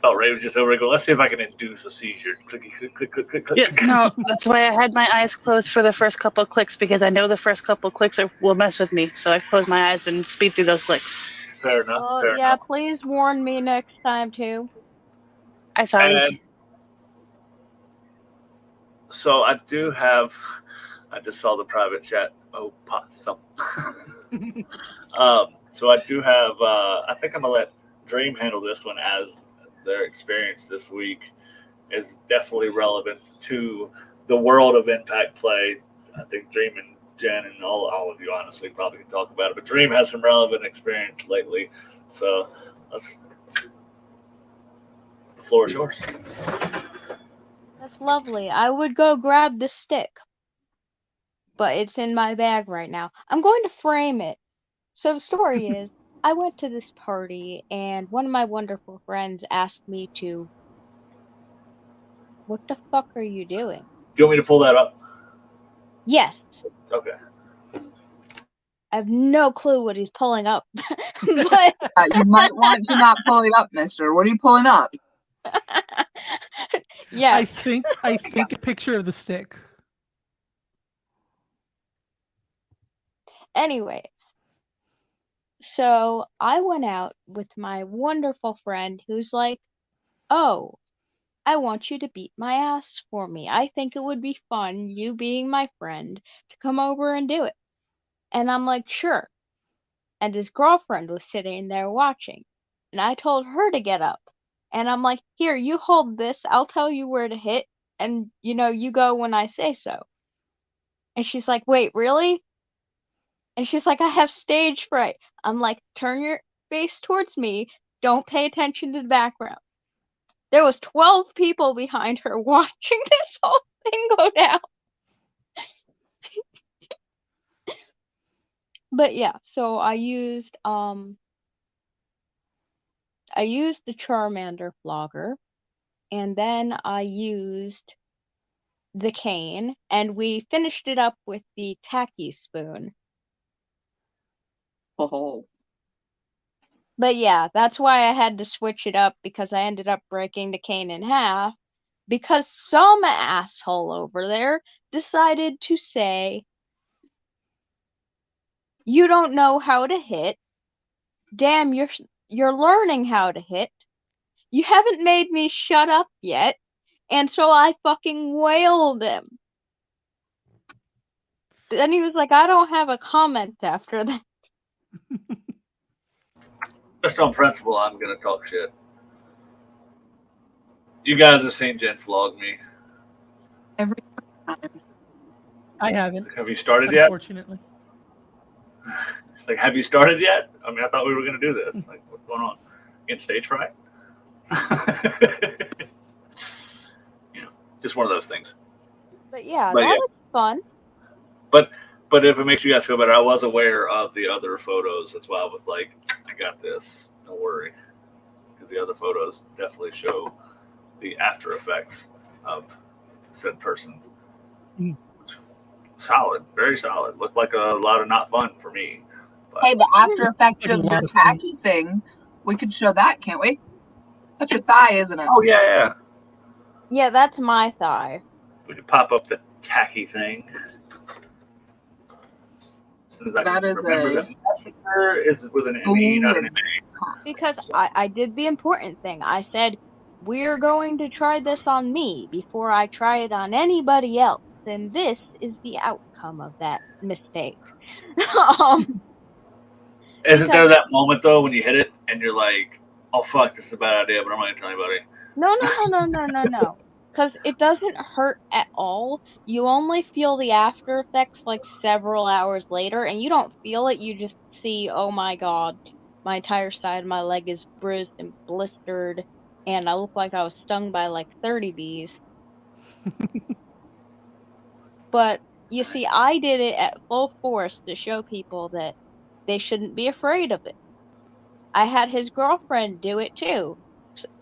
Thought Ray was just over going, let's see if I can induce a seizure. Clicky, click, click, click, click, click. Yeah, no, that's why I had my eyes closed for the first couple of clicks, because I know the first couple of clicks will mess with me. So I close my eyes and speed through those clicks. Fair enough. Oh, fair yeah, enough. please warn me next time, too. I'm sorry. And so I do have, I just saw the private chat. Oh, possum. So I do have, I think I'm going to let Dream handle this one, as their experience this week is definitely relevant to the world of impact play. I think Dream and Jen and all of you honestly probably can talk about it, but Dream has some relevant experience lately. So the floor is yours. That's lovely. I would go grab the stick, but it's in my bag right now. I'm going to frame it. So the story is, I went to this party, and one of my wonderful friends asked me to... What the fuck are you doing? Do you want me to pull that up? Yes. Okay. I have no clue what he's pulling up. But You might want to not pull it up, mister. What are you pulling up? yeah. I think a picture of the stick. Anyways, so I went out with my wonderful friend who's like, oh, I want you to beat my ass for me. I think it would be fun, you being my friend, to come over and do it. And I'm like, sure. And his girlfriend was sitting there watching. And I told her to get up. And I'm like, here, you hold this. I'll tell you where to hit. And, you go when I say so. And she's like, wait, really? And she's like, I have stage fright. I'm like, turn your face towards me. Don't pay attention to the background. There was 12 people behind her watching this whole thing go down. But yeah, so I used the Charmander flogger, and then I used the cane, and we finished it up with the tacky spoon. Oh. But yeah, that's why I had to switch it up, because I ended up breaking the cane in half, because some asshole over there decided to say, you don't know how to hit. Damn, you're learning how to hit. You haven't made me shut up yet. And so I fucking wailed him. Then he was like, I don't have a comment after that. Just on principle, I'm going to talk shit. You guys have seen Jen flog me. Every time. I haven't. Have you started yet? Unfortunately. It's like, have you started yet? I mean, I thought we were going to do this. Like, what's going on? Getting stage fright? Just one of those things. But yeah, that was fun. But if it makes you guys feel better, I was aware of the other photos. That's why I was like, I got this. Don't worry. Because the other photos definitely show the after effects of said person. Solid. Very solid. Looked like a lot of not fun for me. But Hey, the after effect of the tacky thing, we could show that, can't we? That's your thigh, isn't it? oh, yeah. Yeah, that's my thigh. We could pop up the tacky thing. As soon as I That can is remember that massacre is with an ME, not an MA. Because I did the important thing. I said, we're going to try this on me before I try it on anybody else. And this is the outcome of that mistake. Isn't there that moment, though, when you hit it and you're like, oh, fuck, this is a bad idea, but I'm not going to tell anybody? No. Because it doesn't hurt at all. You only feel the after effects like several hours later, and you don't feel it. You just see, oh my god, my entire side of my leg is bruised and blistered, and I look like I was stung by like 30 bees. But you see, I did it at full force to show people that they shouldn't be afraid of it. I had his girlfriend do it too,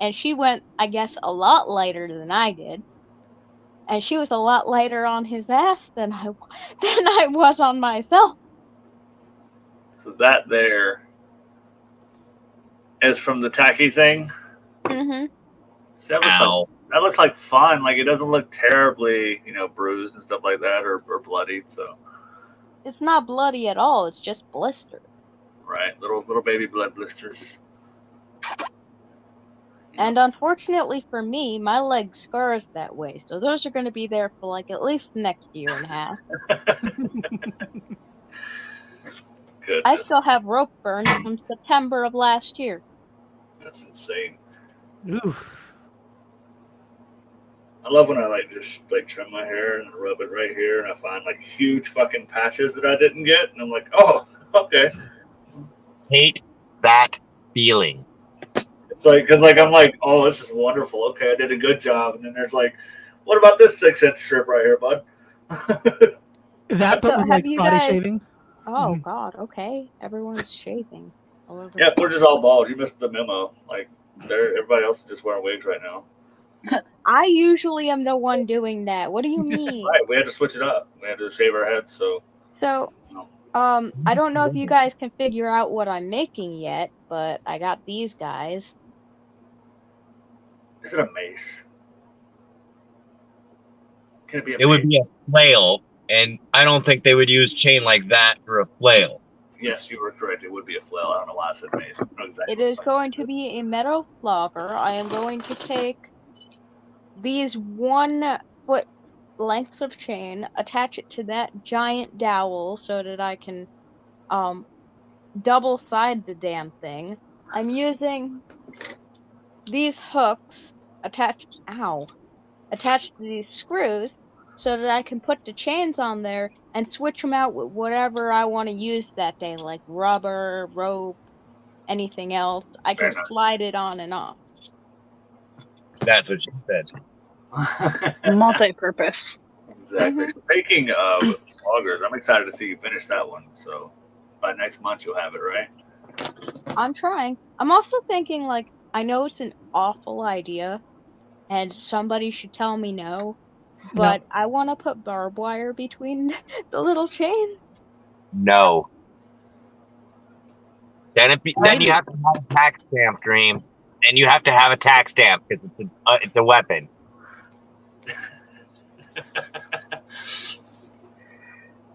and she went, I guess, a lot lighter than I did. And she was a lot lighter on his ass than I was on myself. So that there is from the tacky thing. Mm-hmm. See, that looks like fun. Like it doesn't look terribly, bruised and stuff like that, or bloodied. So It's not bloody at all. It's just blistered. right, little baby blood blisters. And unfortunately for me, my leg scars that way, so those are going to be there for like at least the next year and a half. Goodness. I still have rope burns from September of last year. That's insane. Oof. I love when I just trim my hair and rub it right here, and I find like huge fucking patches that I didn't get, and I'm like, oh, okay. Hate that feeling. It's like, because I'm like, oh, this is wonderful. Okay, I did a good job. And then there's like, what about this 6-inch strip right here, bud? That, but So with have like you body guys- shaving. Oh god, okay. Everyone's shaving. All over Yeah, the we're just all bald. You missed the memo. Like, everybody else is just wearing wigs right now. I usually am the one doing that. What do you mean? Right, we had to switch it up. We had to shave our heads, so. So, I don't know if you guys can figure out what I'm making yet, but I got these guys. Is it a mace? Can it be a It mace? would be a flail, and I don't think they would use chain like that for a flail. Yes, you were correct. It would be a flail. I don't know why I said mace. I know exactly It what is going to be a metal flogger. I am going to take these 1 foot lengths of chain, attach it to that giant dowel so that I can double side the damn thing. I'm using these hooks attached to these screws so that I can put the chains on there and switch them out with whatever I want to use that day, like rubber, rope, anything else. I can Fair enough. slide it on and off. That's what she said. Multi-purpose. Exactly. So speaking of floggers, I'm excited to see you finish that one. So by next month, you'll have it, right? I'm trying. I'm also thinking, like, I know it's an awful idea, and somebody should tell me no, but I want to put barbed wire between the little chains. No. Then you have to have a tax stamp, Dream. And you have to have a tax stamp because it's a weapon.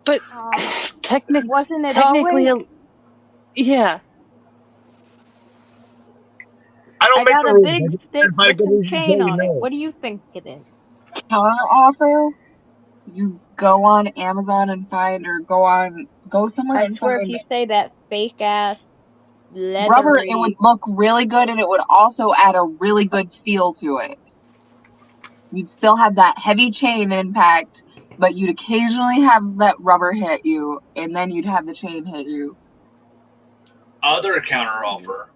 But Wasn't it technically, always? yeah. I don't I make got the a rules. big stick If I with could some just chain tell on you it. no. What do you think it is? Counter offer. You go on Amazon and find, or go somewhere I and swear, if find you say that fake ass leathery, rubber. It would look really good, and it would also add a really good feel to it. You'd still have that heavy chain impact, but you'd occasionally have that rubber hit you, and then you'd have the chain hit you. Other counter offer.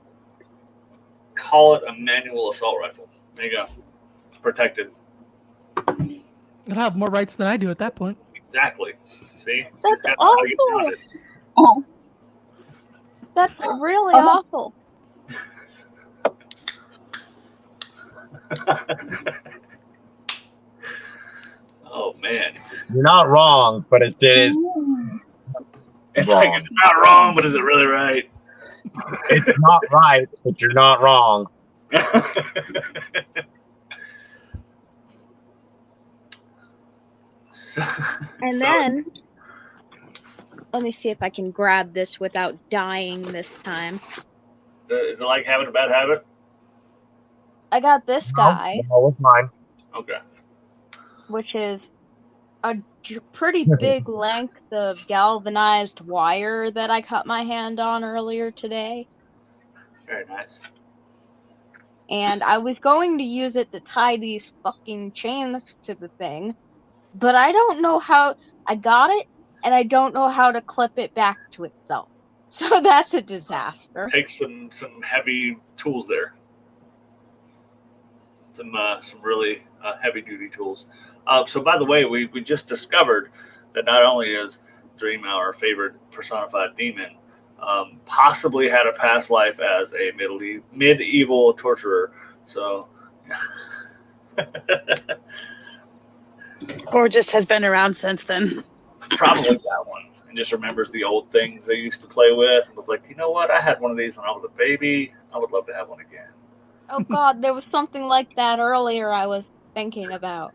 Call it a manual assault rifle. There you go. It's protected. You'll have more rights than I do at that point. Exactly. See? That's That's how you awful. found it. Oh, That's really awful. Oh man. You're not wrong, but it is. It's Wrong. like it's not wrong, but is it really right? It's not right, but you're not wrong. And then, let me see if I can grab this without dying this time. Is it like having a bad habit? I got this guy, No, it's mine. Okay. which is a pretty big length of galvanized wire that I cut my hand on earlier today. Very nice. and I was going to use it to tie these fucking chains to the thing, but I don't know how. I got it, and I don't know how to clip it back to itself. So that's a disaster. Take some heavy tools there. Some really heavy duty tools. So by the way, we just discovered that not only is Dream our favorite personified demon, possibly had a past life as a medieval torturer. So. Or just has been around since then. Probably that one. And just remembers the old things they used to play with and was like, you know what? I had one of these when I was a baby. I would love to have one again. Oh god, there was something like that earlier I was thinking about.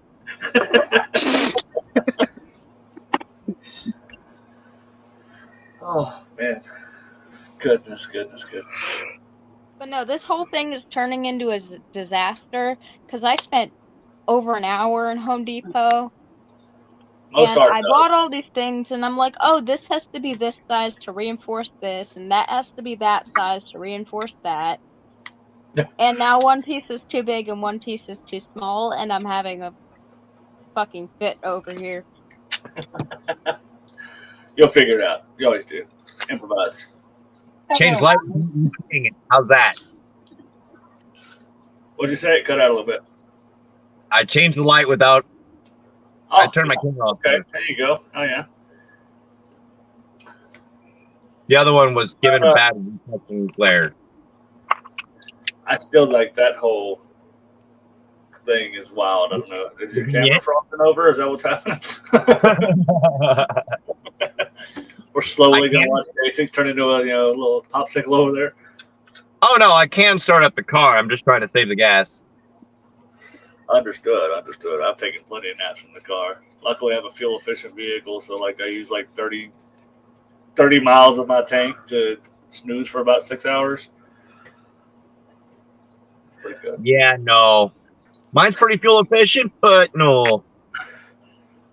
Oh, man. Goodness. But no, this whole thing is turning into a disaster because I spent over an hour in Home Depot. Most And art I does. bought all these things, and I'm like, oh, this has to be this size to reinforce this, and that has to be that size to reinforce that. And now one piece is too big and one piece is too small, and I'm having a fucking fit over here. You'll figure it out. You always do. Improvise. Change light. How's that? What'd you say? It cut out a little bit. I changed the light without. Oh, I turned my camera off. Okay, there you go. Oh, yeah. The other one was given a bad reflection glare. I still like that whole thing is wild. I don't know. Is your camera frosting over? Is that what's happening? We're slowly going to watch Basics turn into a little popsicle over there. Oh no, I can start up the car. I'm just trying to save the gas. Understood. I've taken plenty of naps in the car. Luckily, I have a fuel efficient vehicle, so I use 30 miles of my tank to snooze for about 6 hours. Pretty good. Yeah, no. Mine's pretty fuel efficient, but no.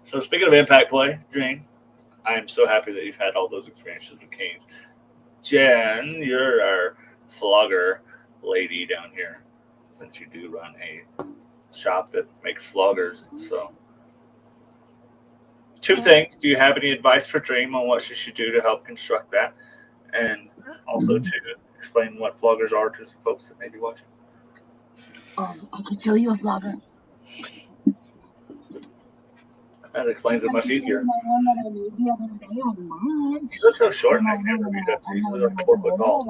So speaking of impact play, Jane, I am so happy that you've had all those experiences with canes. Jen, you're our flogger lady down here, since you do run a shop that makes floggers. So, two things. Do you have any advice for Dream on what she should do to help construct that? And also to explain what floggers are to some folks that may be watching. I can show you a flogger. That explains it much easier. The one that I made the other day online. She looks so short in that camera view. She's like 4 foot tall.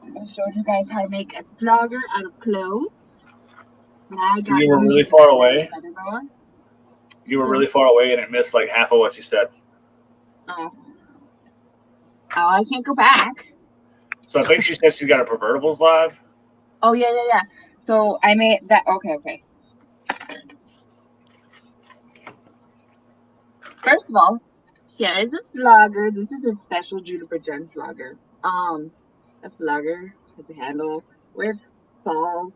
I showed you guys how to make a flogger out of clothes. So you were really far away. You were really far away, and it missed like half of what you said. Oh, I can't go back. So I think she said she's got a Pervertibles live. Oh yeah. So I made that. Okay. First of all, here is a flogger. This is a special Juniper Gem flogger. A flogger with a handle with falls.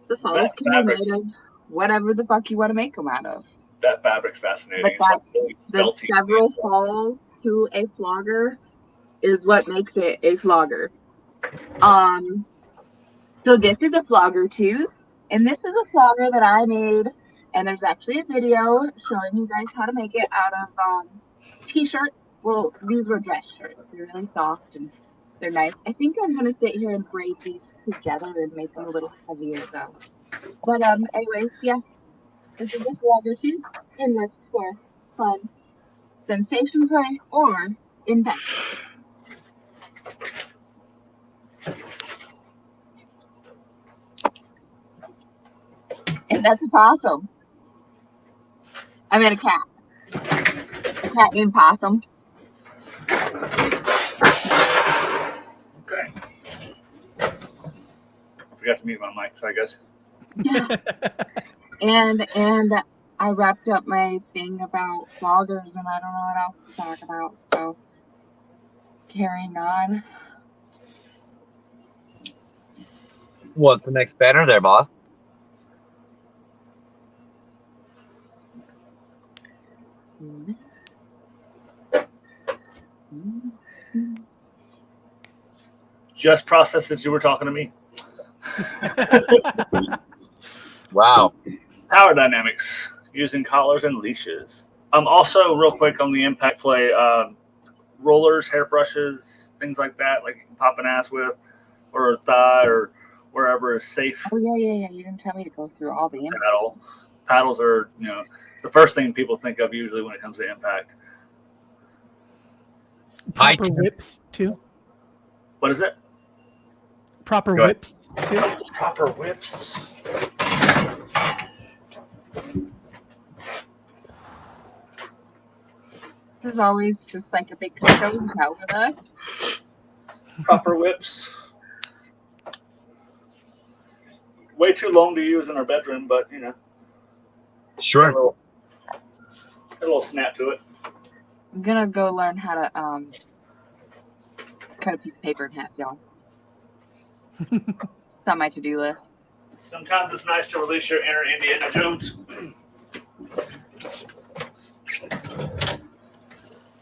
The falls can be made of whatever the fuck you want to make them out of. That fabric's fascinating. But the several falls to a flogger is what makes it a flogger. So this is a flogger tooth, and this is a flogger that I made, and there's actually a video showing you guys how to make it out of t-shirts. Well, these were dress shirts. They're really soft and they're nice. I think I'm gonna sit here and braid these together and make them a little heavier though. But anyways, yeah. This is a flogger tooth, and that's for fun sensation play or impact. And that's a possum. I mean a cat. A cat named Possum. Okay. I forgot to mute my mic, so I guess. Yeah. And I wrapped up my thing about floggers, and I don't know what else to talk about. So carrying on. What's the next banner there, boss? Just processed as you were talking to me. Wow. Power dynamics using collars and leashes. Also, real quick on the impact play, rollers, hairbrushes, things like that, like you can pop an ass with, or a thigh, or wherever is safe. Oh yeah. You didn't tell me to go through all the impact. Paddles are, the first thing people think of usually when it comes to impact. Proper whips too. What is it? Proper whips too. Proper whips. This is always just like a big show and tell with us. Proper whips. Way too long to use in our bedroom, but Sure. A little snap to it. I'm gonna go learn how to cut a piece of paper in half, y'all. It's on my to-do list. Sometimes it's nice to release your inner Indiana Jones.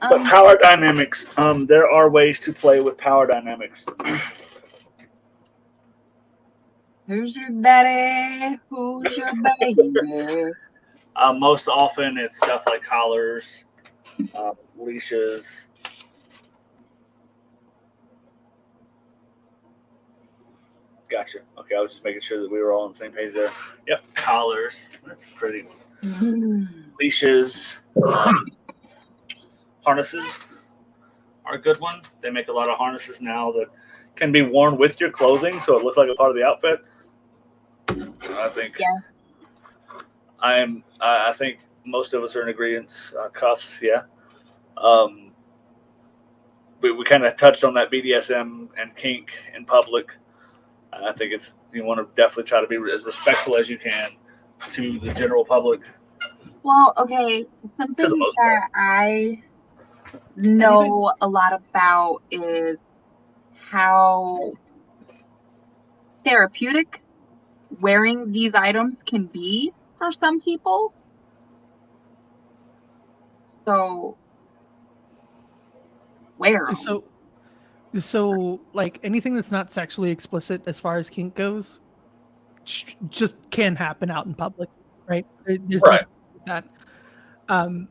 But power dynamics, there are ways to play with power dynamics. Who's your daddy? Who's your baby? Most often it's stuff like collars, leashes. Gotcha. Okay, I was just making sure that we were all on the same page there. Yep, collars. That's a pretty one. Leashes. Harnesses are a good one. They make a lot of harnesses now that can be worn with your clothing, so it looks like a part of the outfit. I think. Yeah. I think most of us are in agreement. Cuffs, yeah. We kind of touched on that BDSM and kink in public. I think you want to definitely try to be as respectful as you can to the general public. Well, okay, something that I know a lot about is how therapeutic wearing these items can be for some people. So, wear 'em. So like anything that's not sexually explicit as far as kink goes, just can happen out in public, right? There's right. That. A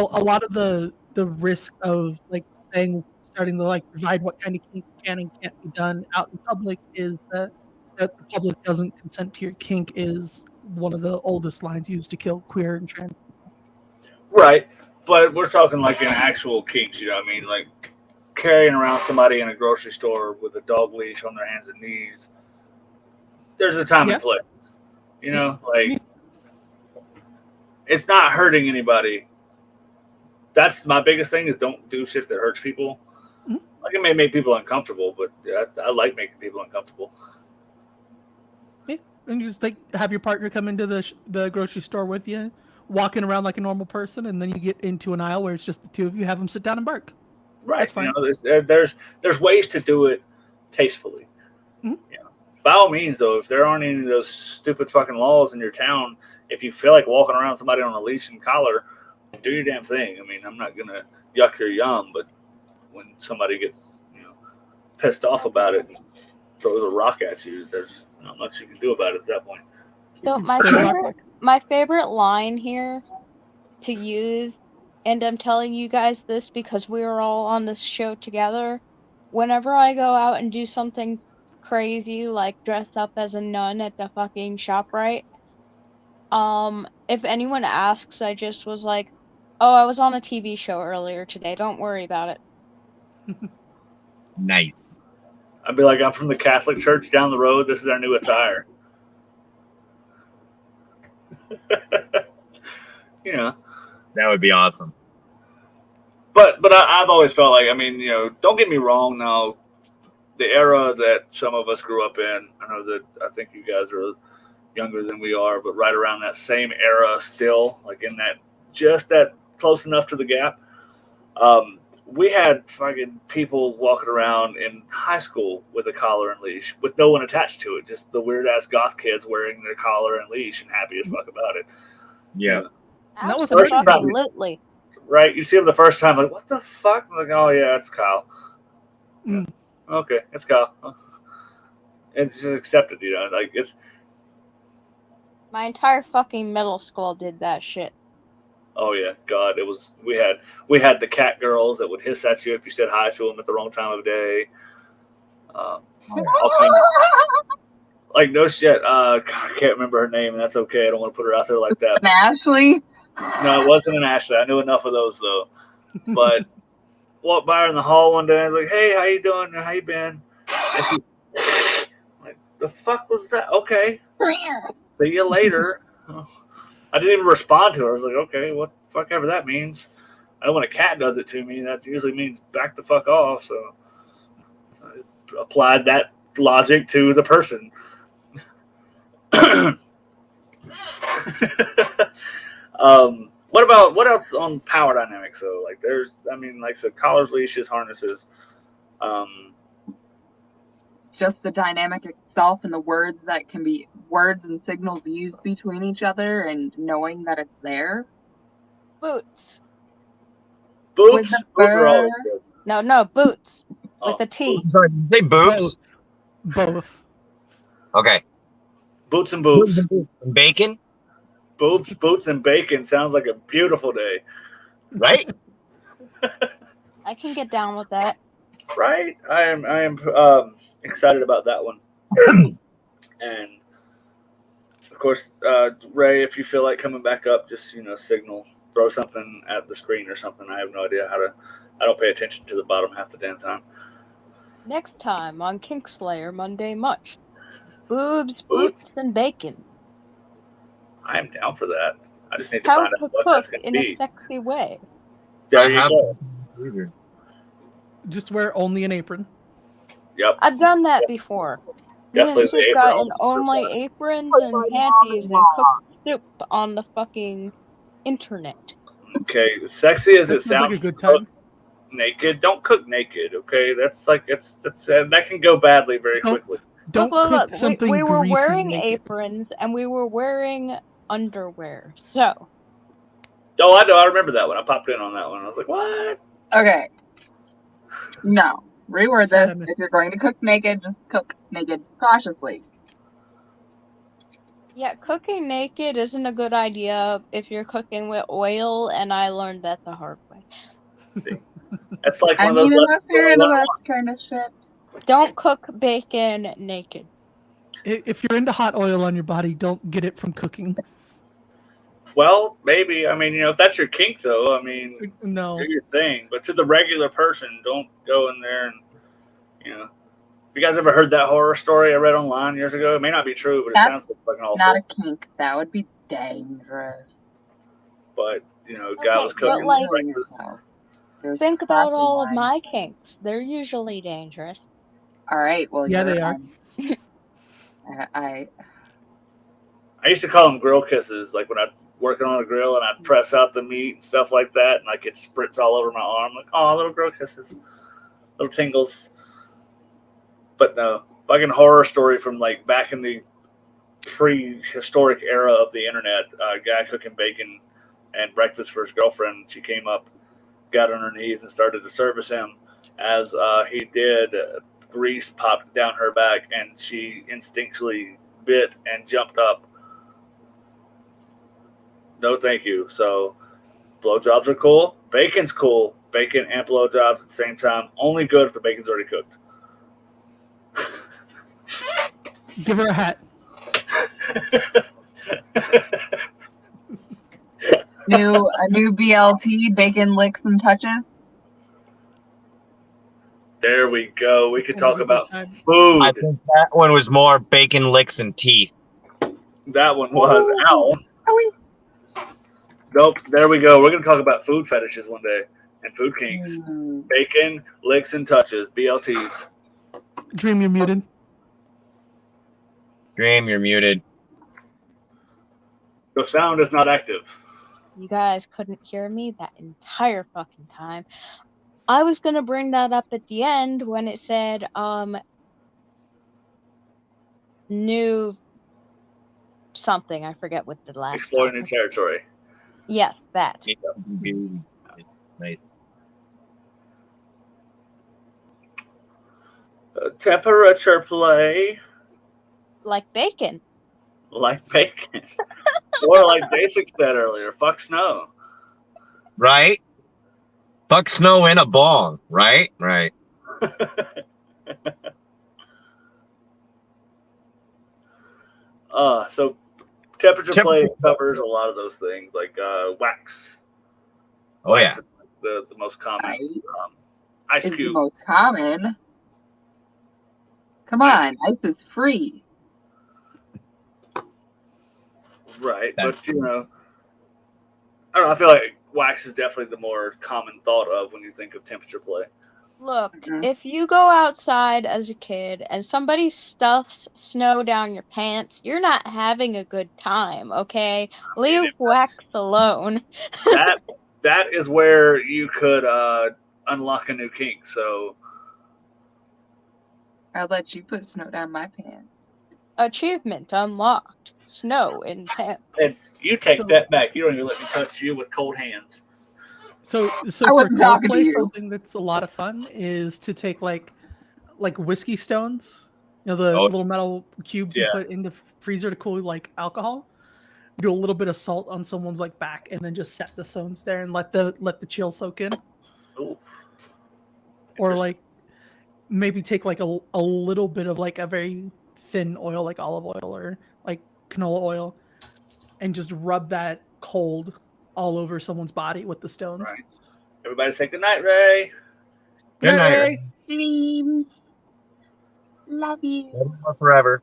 lot of the risk of like starting to like provide what kind of kink can and can't be done out in public is that the public doesn't consent to your kink is one of the oldest lines used to kill queer and trans. Right, but we're talking like an actual kinks. I mean, like carrying around somebody in a grocery store with a dog leash on their hands and knees. There's a time and place. Like it's not hurting anybody. That's my biggest thing is don't do shit that hurts people. Mm-hmm. Like it may make people uncomfortable, but I like making people uncomfortable. Yeah, and just like have your partner come into the grocery store with you, walking around like a normal person, and then you get into an aisle where it's just the two of you. Have them sit down and bark. Right. That's fine. There's ways to do it tastefully. Mm-hmm. By all means, though, if there aren't any of those stupid fucking laws in your town, if you feel like walking around somebody on a leash and collar, do your damn thing. I mean, I'm not gonna yuck your yum, but when somebody gets pissed off about it and throws a rock at you, there's not much you can do about it at that point. So my favorite line here to use, and I'm telling you guys this because we were all on this show together. Whenever I go out and do something crazy like dress up as a nun at the fucking ShopRite, if anyone asks, I just was like, "Oh, I was on a TV show earlier today. Don't worry about it." Nice. I'd be like, I'm from the Catholic Church down the road. This is our new attire. That would be awesome. But I've always felt like, I mean, don't get me wrong. Now, the era that some of us grew up in, I think you guys are younger than we are, but right around that same era still, like in that, just that close enough to the gap. We had fucking people walking around in high school with a collar and leash with no one attached to it. Just the weird ass goth kids wearing their collar and leash and happy as fuck about it. Yeah. That was Absolutely. Right? You see them the first time, like, what the fuck? I'm like, oh yeah, it's Kyle. Mm. Okay, it's Kyle. It's just accepted, you know. Like it's. My entire fucking middle school did that shit. Oh yeah, God! It was we had the cat girls that would hiss at you if you said hi to them at the wrong time of day. All kinds of, like no shit. God, I can't remember her name, and that's okay. I don't want to put her out there like that. And Ashley. No, it wasn't an Ashley. I knew enough of those though. But walked by her in the hall one day. I was like, "Hey, how you doing? How you been?" And she, like, the fuck was that? Okay, see you later. I didn't even respond to her. I was like, okay, what the fuck ever that means. I know when a cat does it to me, that usually means back the fuck off. So I applied that logic to the person. What else on power dynamics? So like there's, I mean, like the collars, leashes, harnesses. Just the dynamic itself and the words that can be words and signals used between each other and knowing that it's there. Boots. Boobs. With the Boobs are always fur. good. No, boots. Oh, With a T. Sorry, did you say boobs? Both. Okay. Boots and boobs. And bacon, Boobs, boots, and bacon sounds like a beautiful day, right? I can get down with that. right? I am excited about that one. And of course, Ray, if you feel like coming back up, just signal, throw something at the screen or something. I have no idea how to. I don't pay attention to the bottom half the damn time. Next time on KinkSlayer Monday Much. Boobs, boots, and bacon. I am down for that. I just need to How find to out what that's cook going to in be. a sexy way. There you go. Just wear only an apron. Yep. I've done that before. Me and Definitely the Soup apron. got in almost only perfect. aprons and panties and cooked soup on the fucking internet. Okay, sexy as That it sounds like sounds a good to cook time. naked, don't cook naked. Okay, that's that can go badly very quickly. Don't Look, cook something we were greasy wearing naked. aprons and we were wearing underwear. So. Oh, I know. I remember that one. I popped in on that one. I was like, what? Okay. No. Reword Sad I this. missed If you're going to cook naked, just cook naked cautiously. Yeah, cooking naked isn't a good idea if you're cooking with oil, and I learned that the hard way. See, that's like I one of those. mean, unless you're into that kind of shit. Don't cook bacon naked. If you're into hot oil on your body, don't get it from cooking. Well, maybe. I mean, if that's your kink, though, I mean, No. do your thing. But to the regular person, don't go in there and, You guys ever heard that horror story I read online years ago? It may not be true, but it sounds fucking awful. Not a kink. That would be dangerous. But, guy was cooking breakfast. Think about all of my kinks. They're usually dangerous. All right. Well, yeah, they are. I used to call them grill kisses, like when I'd working on a grill and I'd press out the meat and stuff like that, and like it spritz all over my arm, like, oh, little grill kisses, little tingles. But no, fucking horror story from like back in the prehistoric era of the internet. A guy cooking bacon and breakfast for his girlfriend. She came up, got on her knees, and started to service him. As he did, grease popped down her back, and she instinctually bit and jumped up. No, thank you. So, blowjobs are cool. Bacon's cool. Bacon and blowjobs at the same time. Only good if the bacon's already cooked. Give her a hat. A new BLT, bacon licks and touches. There we go. We could talk about food. I think that one was more bacon licks and teeth. That one was. Ow. Nope. There we go. We're going to talk about food fetishes one day and food kinks. Bacon, licks, and touches. BLTs. Dream, you're muted. Dream, you're muted. The sound is not active. You guys couldn't hear me that entire fucking time. I was going to bring that up at the end when it said, new something. I forget what the last Exploring new territory. Yes, that. Nice. Temperature play. Like bacon. Like bacon. Or like Basic said earlier, fuck snow. Right? Fuck snow in a bong. Right? Right. So temperature play covers a lot of those things, like wax. Oh, yeah. Wax is the most common. Ice Ice is the cube. most common. Come on, ice is free. Right, but you know, I don't know. I feel like wax is definitely the more common thought of when you think of temperature play. Look, Mhm. if you go outside as a kid and somebody stuffs snow down your pants, you're not having a good time, okay? Leave wax alone. That is where you could unlock a new kink. So I'll let you put snow down my pants. Achievement unlocked. Snow in pants. and you take So- that back. You don't even let me touch you with cold hands. So I for wasn't talking to coldplay, you. something that's a lot of fun is to take like whiskey stones, you know, the Oh. little metal cubes you Yeah. put in the freezer to cool like alcohol. Do a little bit of salt on someone's like back, and then just set the stones there and let the chill soak in. Ooh. Or Interesting. like maybe take like a little bit of like a very thin oil, like olive oil or like canola oil, and just rub that cold all over someone's body with the stones. Right. Everybody say good night, Ray. Good night, Ray. Dreams. Love you. Forever.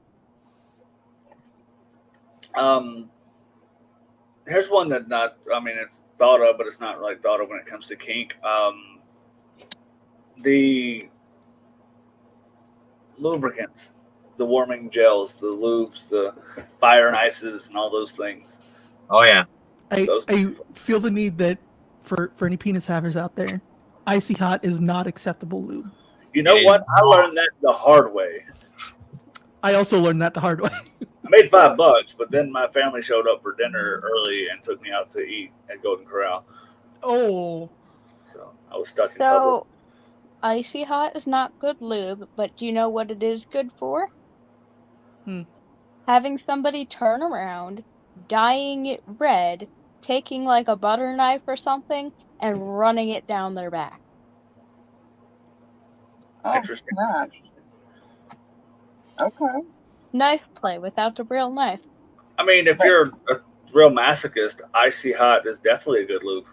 Here's one that it's thought of, but it's not really thought of when it comes to kink. The lubricants, the warming gels, the lubes, the fire and ices, and all those things. Oh, yeah. I feel the need that for any penis havers out there, icy hot is not acceptable lube. You know what? I learned that the hard way. I also learned that the hard way. I made $5, but then my family showed up for dinner early and took me out to eat at Golden Corral. Oh. So I was stuck in So, icy hot is not good lube, but do you know what it is good for? Having somebody turn around, dyeing it red, taking like a butter knife or something, and running it down their back. Oh, Interesting. gosh. Okay. Knife play without a real knife. I mean, if you're a real masochist, icy hot is definitely a good lube.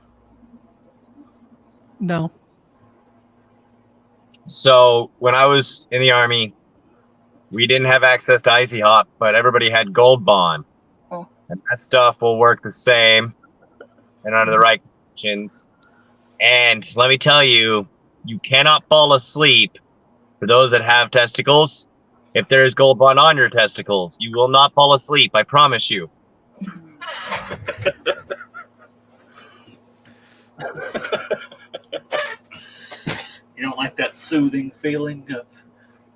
No. So when I was in the Army, we didn't have access to Icy Hot, but everybody had Gold Bond. Oh. And that stuff will work the same and under the right conditions. And let me tell you, you cannot fall asleep. For those that have testicles, if there is Gold Bond on your testicles, you will not fall asleep. I promise you. You don't like that soothing feeling of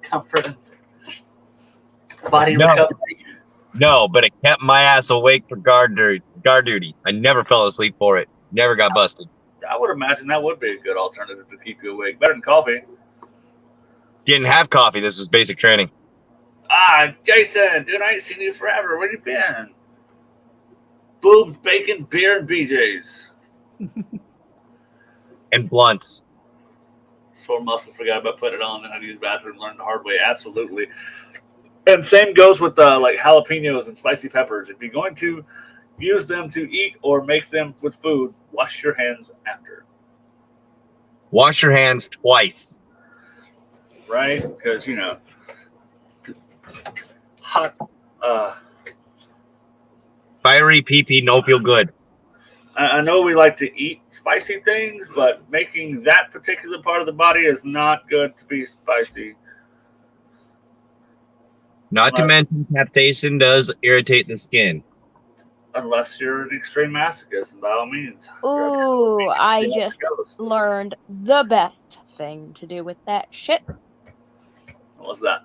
comfort and body recovery? No, but it kept my ass awake for guard duty. I never fell asleep for it. Never got busted. I would imagine that would be a good alternative to keep you awake. Better than coffee. Didn't have coffee. This was basic training. Jason, dude, I ain't seen you forever. Where you been? Boobs, bacon, beer, and BJs. And blunts. Sore muscle, forgot about putting it on. Then I use the bathroom, learned the hard way. Absolutely. And same goes with like jalapenos and spicy peppers. If you're going to use them to eat or make them with food, wash your hands after. Wash your hands twice. Right? Because, hot, fiery pee-pee no feel good. I know we like to eat spicy things, but making that particular part of the body is not good to be spicy. Not to mention, capsaicin does irritate the skin. Unless you're an extreme masochist, and by all means. Ooh, I just learned the best thing to do with that shit. What was that?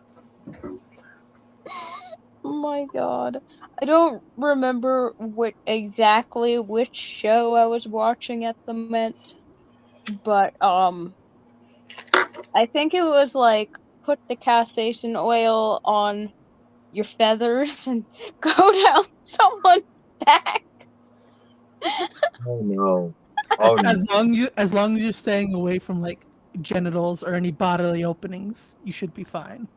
Oh my god. I don't remember exactly which show I was watching at the moment, but I think it was like put the capsaicin oil on your feathers and go down someone's back. Oh no. Oh, no. As long as you're staying away from like genitals or any bodily openings, you should be fine.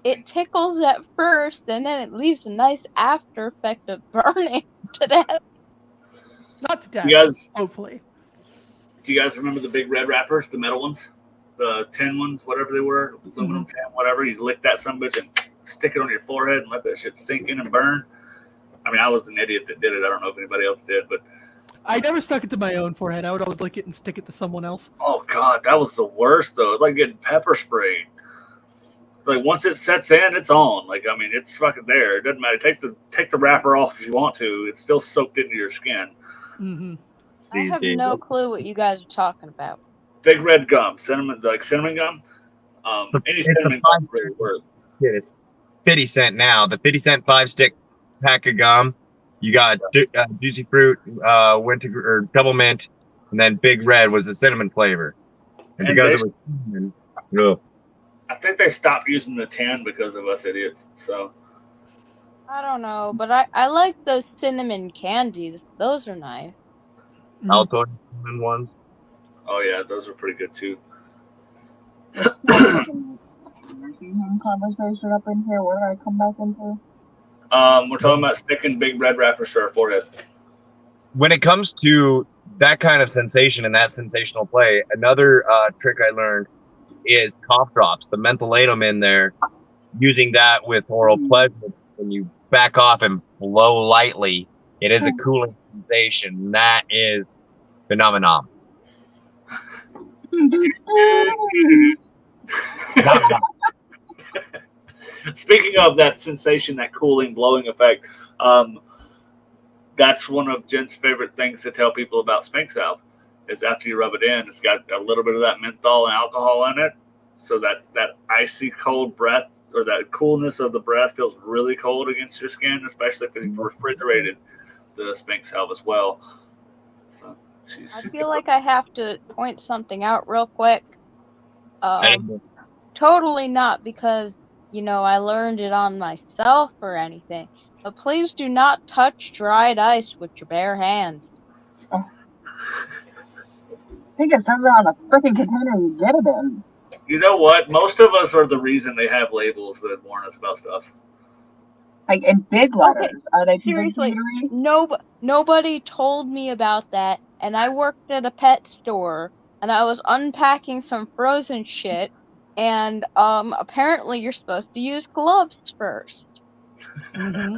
It tickles at first, and then it leaves a nice after effect of burning to death. Not to death, You guys, hopefully. do you guys remember the big red wrappers, the metal ones, the tin ones, whatever they were, aluminum tin, whatever? You lick that son of a bitch and stick it on your forehead and let that shit sink in and burn. I mean, I was an idiot that did it. I don't know if anybody else did, but I never stuck it to my own forehead. I would always lick it and stick it to someone else. oh god, that was the worst though. It's like getting pepper sprayed. Like once it sets in, it's on. Like I mean, it's fucking there. It doesn't matter. Take the wrapper off if you want to. It's still soaked into your skin. Mm-hmm. I have no clue what you guys are talking about. Big red gum, cinnamon, like cinnamon gum. Any cinnamon gum really works. It's 50 cent now. The 50 cent 5-stick pack of gum. You got juicy fruit, winter or double mint, and then Big Red was the cinnamon flavor. And because it was cinnamon, ugh. I think they stopped using the tin because of us idiots. So I don't know, but I like those cinnamon candies. Those are nice. Altoid cinnamon ones. oh yeah, those are pretty good too. Nursing home conversation up in here. What did I come back into? We're talking about sticking big red wrappers to our forehead. When it comes to that kind of sensation and that sensational play, another trick I learned is cough drops. The mentholatum in there, using that with oral pleasure. When you back off and blow lightly, it is a cooling sensation. That is phenomenon. Speaking of that sensation, that cooling, blowing effect, that's one of Jen's favorite things to tell people about Spank Salve. Is after you rub it in, it's got a little bit of that menthol and alcohol in it, so that icy cold breath or that coolness of the breath feels really cold against your skin, especially if it's refrigerated. The Spank Salve as well. So I feel like I have to point something out real quick. Totally not because, I learned it on myself or anything. But please do not touch dried ice with your bare hands. I think it says it on the freaking container you get it in. you know what? Most of us are the reason they have labels that warn us about stuff. Like in big letters. Okay, Are they too seriously, big to read? nobody told me about that, and I worked at a pet store, and I was unpacking some frozen shit, and apparently you're supposed to use gloves first. Mm-hmm.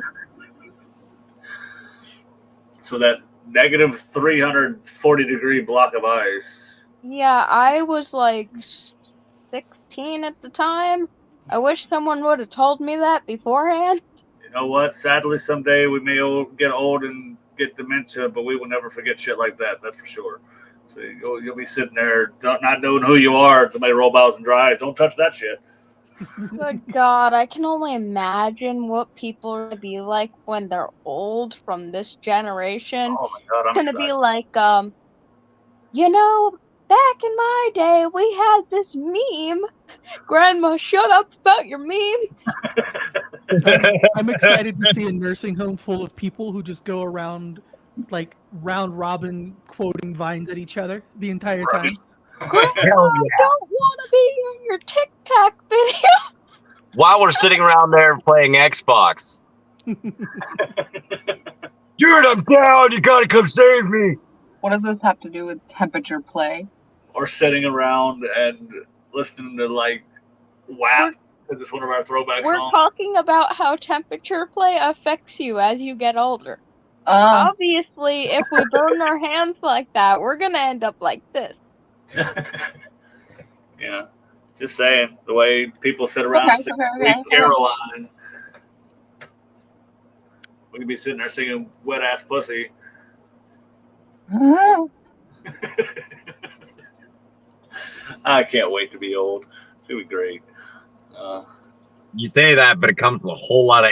So that negative 340-degree block of ice. Yeah, I was like 16 at the time. I wish someone would have told me that beforehand. You know what? Sadly, someday we may get old and get dementia, but we will never forget shit like that. That's for sure. So you'll be sitting there not knowing who you are, and somebody roll bottles and dries. Don't touch that shit. Good God, I can only imagine what people are gonna be like when they're old from this generation. Oh my god, I'm It's gonna excited. be like, back in my day, we had this meme. Grandma, shut up about your memes. I'm excited to see a nursing home full of people who just go around like round robin quoting vines at each other the entire time. Grandma, I don't want to be in your TikTok video. While we're sitting around there playing Xbox. Dude, I'm down. You gotta come save me. What does this have to do with temperature play? Or sitting around and listening to like WAP, because it's one of our throwback We're songs. talking about how temperature play affects you as you get older. Obviously, if we burn our hands like that, we're gonna end up like this. Yeah, just saying. The way people sit around Okay, singing okay. Sweet Caroline. We could be sitting there singing Wet Ass Pussy. I can't wait to be old. It's going to be great. You say that, but it comes with a whole lot of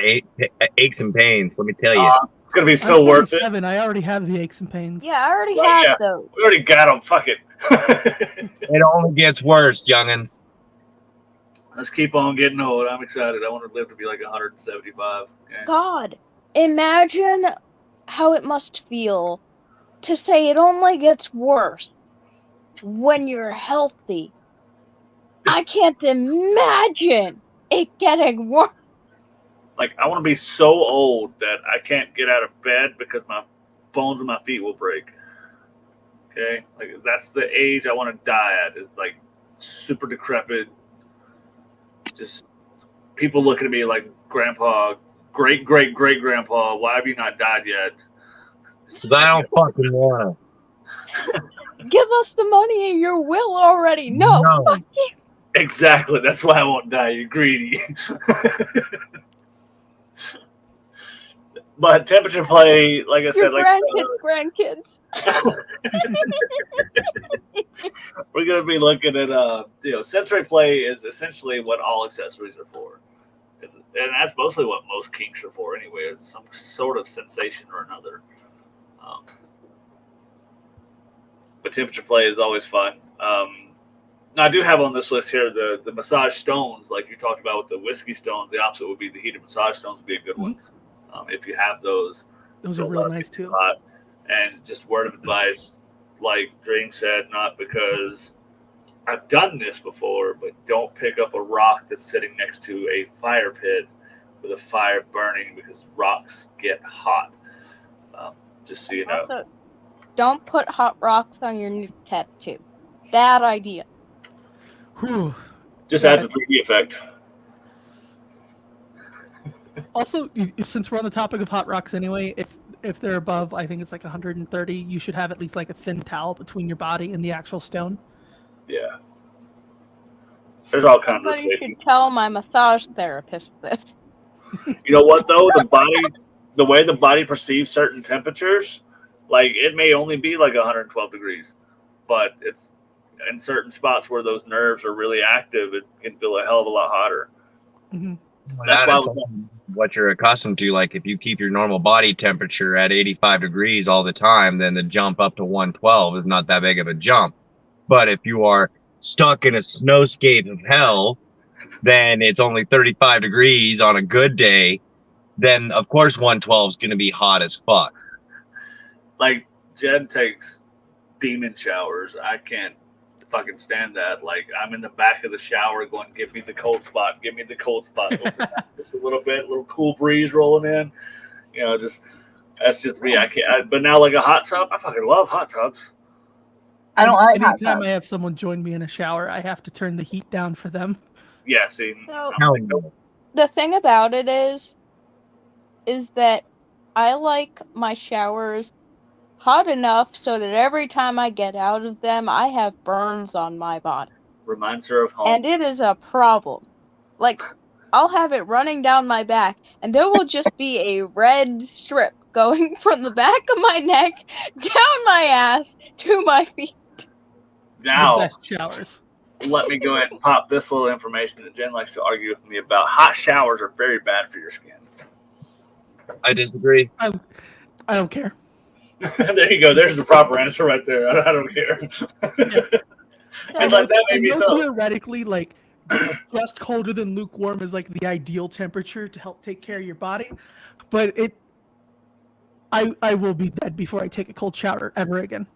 aches and pains, let me tell you. It's going to be so I'm worth it. 27. I already have the aches and pains. Yeah, I already Well, have yeah. those. We already got them. Fuck it. It only gets worse, youngins. Let's keep on getting old. I'm excited. I want to live to be like 175. Okay? God, imagine how it must feel to say it only gets worse when you're healthy. I can't imagine it getting worse. Like, I want to be so old that I can't get out of bed because my bones in my feet will break. Okay? Like, that's the age I want to die at, is like super decrepit. Just people looking at me like, Grandpa, great grandpa, why have you not died yet? I don't fucking want Give us the money in your will already. to. No, No. fuck you. Exactly. That's why I won't die. You're greedy. But temperature play, like I Your said, like grandkids. we're gonna be looking at sensory play is essentially what all accessories are for. And that's mostly what most kinks are for anyway. It's some sort of sensation or another. But temperature play is always fun. Now I do have on this list here the massage stones, like you talked about with the whiskey stones. The opposite would be the heated massage stones would be a good one. If you have those. Those are real nice too. And just word of advice, like Dream said, not because I've done this before, but don't pick up a rock that's sitting next to a fire pit with a fire burning, because rocks get hot. Just so you know. Also, don't put hot rocks on your new tattoo. Bad idea. Whew. Just adds a 3D effect. Also, since we're on the topic of hot rocks anyway, if they're above, I think it's like 130, you should have at least like a thin towel between your body and the actual stone. Yeah. There's all kinds of Somebody safety. should tell my massage therapist this. You know what though? The way the body perceives certain temperatures, like it may only be like 112 degrees, but it's in certain spots where those nerves are really active, it can feel a hell of a lot hotter. Mm-hmm. That's why what you're accustomed to. Like if you keep your normal body temperature at 85 degrees all the time, then the jump up to 112 is not that big of a jump. But if you are stuck in a snowscape of hell, then it's only 35 degrees on a good day. Then of course 112 is going to be hot as fuck. Like Jed takes demon showers. I can't fucking stand that. Like I'm in the back of the shower going, give me the cold spot, just a little bit, little cool breeze rolling in. That's just me. I can't. But now, like a hot tub, I fucking love hot tubs. I don't like hot Anytime tubs. I have someone join me in a shower, I have to turn the heat down for them. Yeah, see. So, No. the thing about it is that I like my showers hot enough so that every time I get out of them, I have burns on my body. Reminds her of home. And it is a problem. Like, I'll have it running down my back, and there will just be a red strip going from the back of my neck, down my ass, to my feet. Now, The best showers. let me go ahead and pop this little information that Jen likes to argue with me about. Hot showers are very bad for your skin. I disagree. I don't care. There you go. There's the proper answer right there. I don't care. It's like that I made me know so. theoretically, like, just colder than lukewarm is like the ideal temperature to help take care of your body, but I will be dead before I take a cold shower ever again.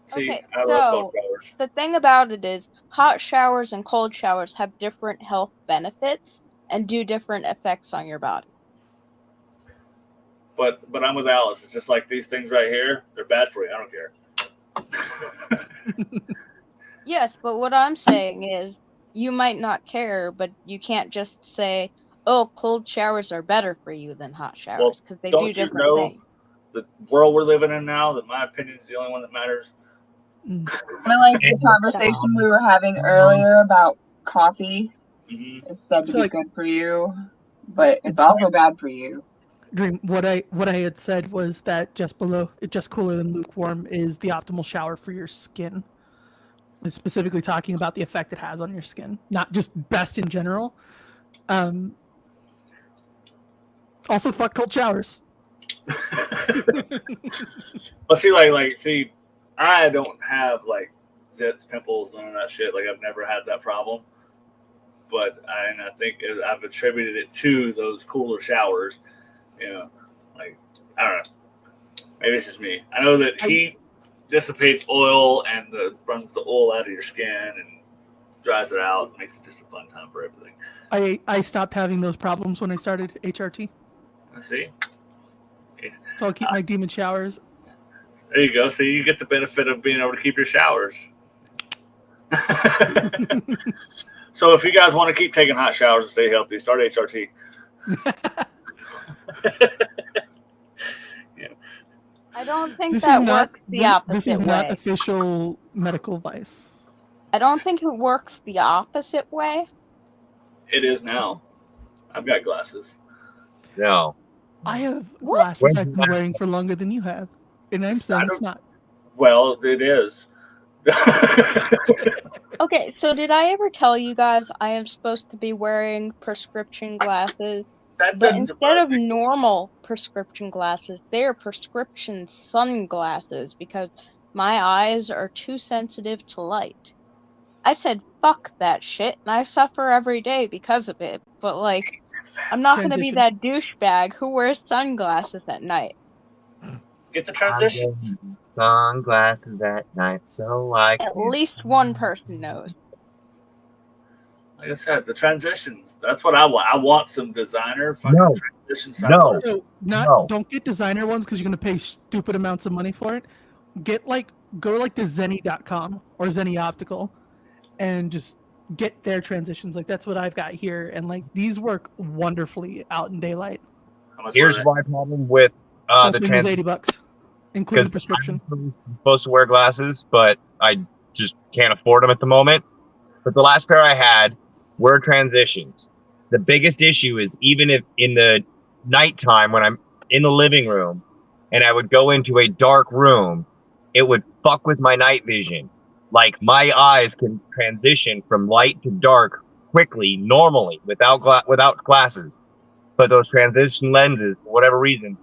See, Okay, I love cold showers. The thing about it is, hot showers and cold showers have different health benefits and do different effects on your body. But I'm with Alice. It's just like these things right here. They're bad for you. I don't care. Yes, but what I'm saying is, you might not care, but you can't just say, oh, cold showers are better for you than hot showers, because they do different things. The world we're living in now, that my opinion is the only one that matters. I like the conversation we were having earlier about coffee. Mm-hmm. It's said to be good for you, but it's also bad for you. Dream. What I had said was that just cooler than lukewarm is the optimal shower for your skin. It's specifically talking about the effect it has on your skin, not just best in general. Also, fuck cold showers. But see, I don't have like zits, pimples, none of that shit. Like I've never had that problem. but I think I've attributed it to those cooler showers. Like I don't know. Maybe it's just me. I know that heat dissipates oil and runs the oil out of your skin and dries it out. Makes it just a fun time for everything. I stopped having those problems when I started HRT. Let's see. So I'll keep my demon showers. There you go. So you get the benefit of being able to keep your showers. So if you guys want to keep taking hot showers and stay healthy, start HRT. I don't think This that is not works the opposite This is way. not official medical advice. I don't think it works the opposite way. It is now. I've got glasses. No. I have What? glasses I've been wearing for longer than you have, and I'm saying it's not. Well, it is. Okay, so did I ever tell you guys I am supposed to be wearing prescription glasses? That But doesn't instead surprise of me. normal prescription glasses, they're prescription sunglasses because my eyes are too sensitive to light. I said, fuck that shit, and I suffer every day because of it. But, like, I'm not gonna be Transition. that douchebag who wears sunglasses at night. Get the I'm transitions. wearing sunglasses at night, so I At can. least one person knows. Like I said, the transitions. That's what I want. I want some designer fucking No. transition No. sunglasses. So No. don't get designer ones because you're gonna pay stupid amounts of money for it. Go to Zenny.com or Zenny Optical, and just get their transitions. Like that's what I've got here, and like these work wonderfully out in daylight. How much Here's were my problem with That the thing was transition. $80, including Because prescription. I'm supposed to wear glasses, but I just can't afford them at the moment. But the last pair I had were transitions. The biggest issue is even if in the nighttime when I'm in the living room and I would go into a dark room, it would fuck with my night vision. Like my eyes can transition from light to dark quickly, normally, without glasses. But those transition lenses, for whatever reason,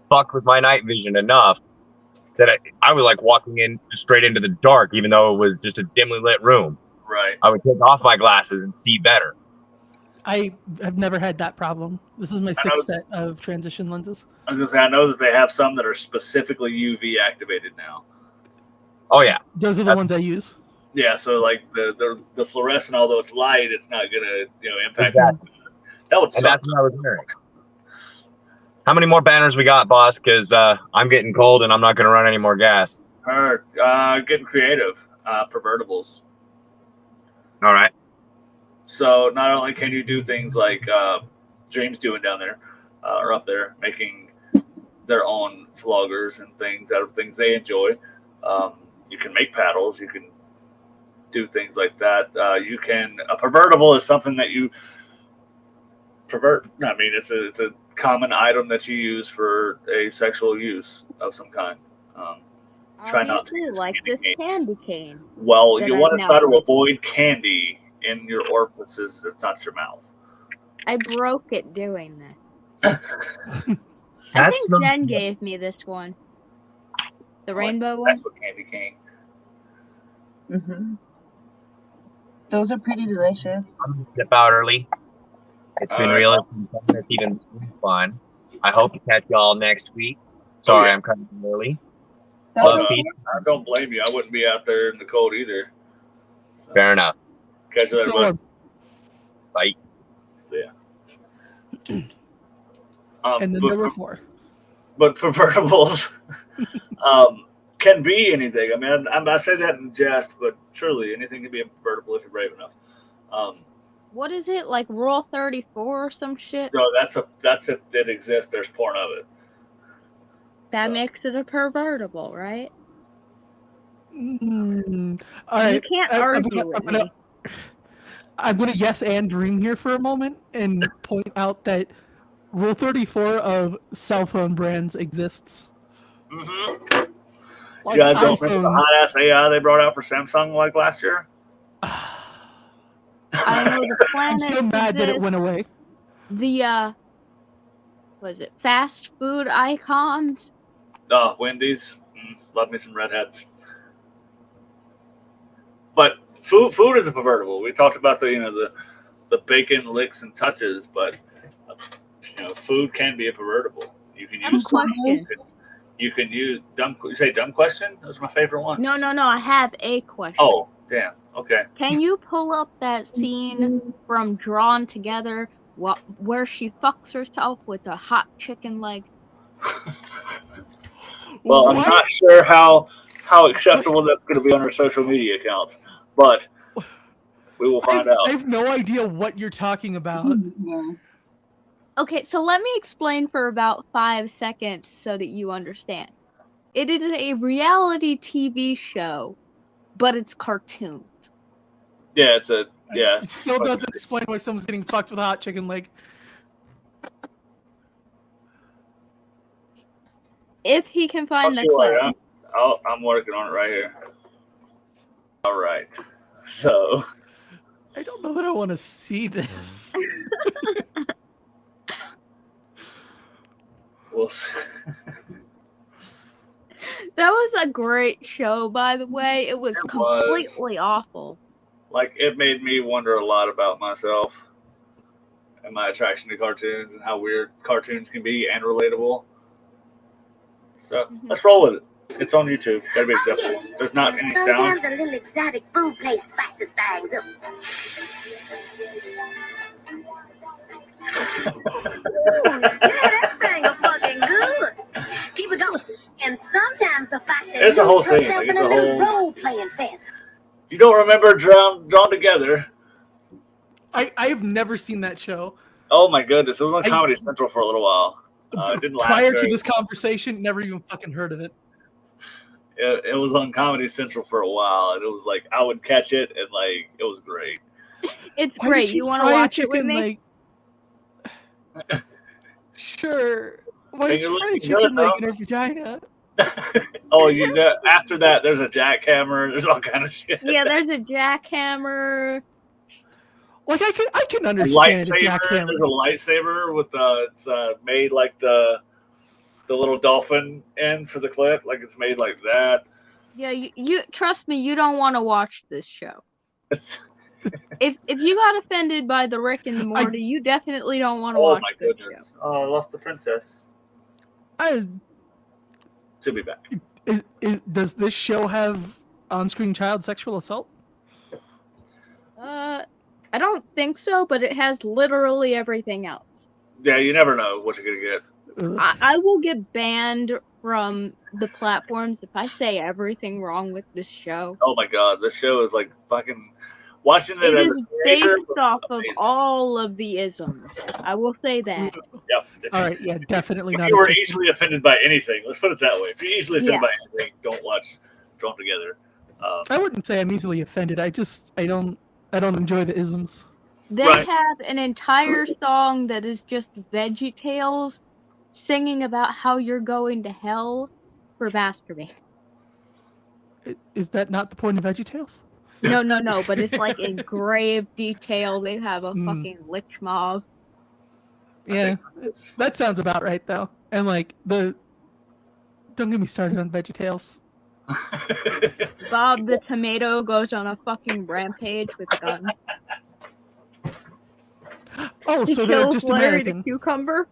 fucked with my night vision enough that I was like walking in straight into the dark, even though it was just a dimly lit room. right? I would take off my glasses and see better. I have never had that problem. This is my know. sixth set of transition lenses. I was gonna say I know that they have some that are specifically UV activated now. Oh yeah, Those are the ones I use. Yeah, so like the fluorescent, although it's light, it's not gonna impact. exactly. That would And suck. that's what I was wearing. How many more banners we got, boss? Because I'm getting cold and I'm not going to run any more gas. Getting creative. Pervertibles. All right. So not only can you do things like Dream's doing down there or up there, making their own floggers and things out of things they enjoy. You can make paddles. You can do things like that. A pervertible is something that you pervert. I mean, it's a common item that you use for a sexual use of some kind. Try not to Obviously, use like candy this canes. candy cane. Well, that you I want to now try to like. avoid candy in your orifices. It's not your mouth. I broke it doing that. I That's think not- Jen gave me this one. The rainbow one. That's what candy cane. Mm-hmm. Those are pretty delicious. I'm going to step out early. It's been All right. really fun. It's even fun. I hope to catch y'all next week. Sorry, yeah. I'm coming early. That Love was peace. I don't blame you. I wouldn't be out there in the cold either. So, Fair enough. catch you later, Still bud. warm. Bye. Yeah. And then but, there were four. but pervertibles can be anything. I mean, I say that in jest, but truly anything can be a pervertible if you're brave enough. What is it, like Rule 34 or some shit? No, that's if it exists. There's porn of it. That So. makes it a pervertible, right? All right. You can't argue with me. I'm gonna yes and dream here for a moment and point out that Rule 34 of cell phone brands exists. Mm-hmm. Like You guys don't remember the iPhones. hot ass AI they brought out for Samsung like last year? I know the I'm planet. so mad that it exists. went away. The was it fast food icons? Oh, Wendy's. Love me some redheads. But food is a pervertible. We talked about the the bacon licks and touches, but food can be a pervertible. You can I have a use question. you can use dumb. You say dumb question? That was my favorite one. No. I have a question. Oh, damn. Okay. Can you pull up that scene from Drawn Together where she fucks herself with a hot chicken leg? Well, I'm not sure how acceptable that's going to be on our social media accounts, but we will find out. I have no idea what you're talking about. Yeah. Okay, so let me explain for about 5 seconds so that you understand. It is a reality TV show, but it's cartoons. Yeah, It still doesn't explain why someone's getting fucked with a hot chicken leg. If he can find the clip. I'm working on it right here. All right. So I don't know that I want to see this. we'll see. That was a great show, by the way. It was completely awful. Like, it made me wonder a lot about myself and my attraction to cartoons and how weird cartoons can be and relatable. So let's roll with it. It's on YouTube. Gotta be acceptable. There's not any sound. Sometimes a little exotic food place spices things up. Ooh, yeah, this thing is fucking good. Keep it going. And sometimes the fox It's a whole thing. herself Like, in a little role-playing phantom. You don't remember Drawn Together? I have never seen that show. Oh my goodness. It was on Comedy Central for a little while. It didn't last Prior to very this conversation, never even fucking heard of it. It was on Comedy Central for a while, and it was like I would catch it, and like it was great. It's great. You want to watch it with me? Sure. Why did you fry a looking chicken good, leg though. in her vagina? Oh, after that, there's a jackhammer. There's all kind of shit. Yeah, there's a jackhammer. Like I can understand a Lightsaber. jackhammer. There's a lightsaber with it's made like the little dolphin end for the clip. Like it's made like that. Yeah, you trust me. You don't want to watch this show. It's, If you got offended by the Rick and Morty, you definitely don't want to oh watch my this goodness! show. Oh, I lost the princess. She'll be back. Does this show have on-screen child sexual assault? I don't think so, but it has literally everything else. Yeah, you never know what you're gonna get. I will get banned from the platforms if I say everything wrong with this show. Oh my god, this show is like fucking watching it It as is a based teenager. off of amazing. all of the isms. I will say that. Yep. All right, yeah, definitely If not. you were interested. easily offended by anything, let's put it that way. If you're easily offended Yeah. by anything, don't watch Drawn Together. I wouldn't say I'm easily offended. I don't enjoy the isms. They Right. have an entire song that is just VeggieTales singing about how you're going to hell for masturbating. Is that not the point of VeggieTales? No, but it's like in grave detail. They have a Mm. fucking lich mob. Yeah, that sounds about right though. And like don't get me started on VeggieTales. Bob the tomato goes on a fucking rampage with a gun. Oh, He so they're kills just Larry American. the cucumber.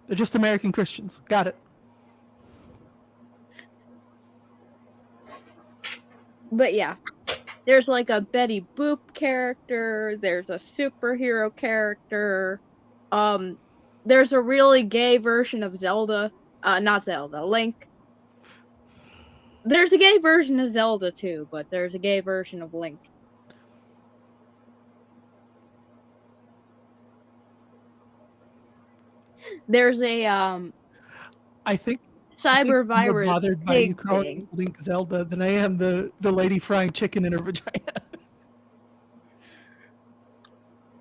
They're just American Christians. Got it. But yeah, there's like a Betty Boop character. There's a superhero character. There's a really gay version of Zelda. Not Zelda, Link. There's a gay version of Zelda too, but there's a gay version of Link. There's a I think cyber I'm more virus bothered by you pig calling thing. Link Zelda than I am the lady frying chicken in her vagina.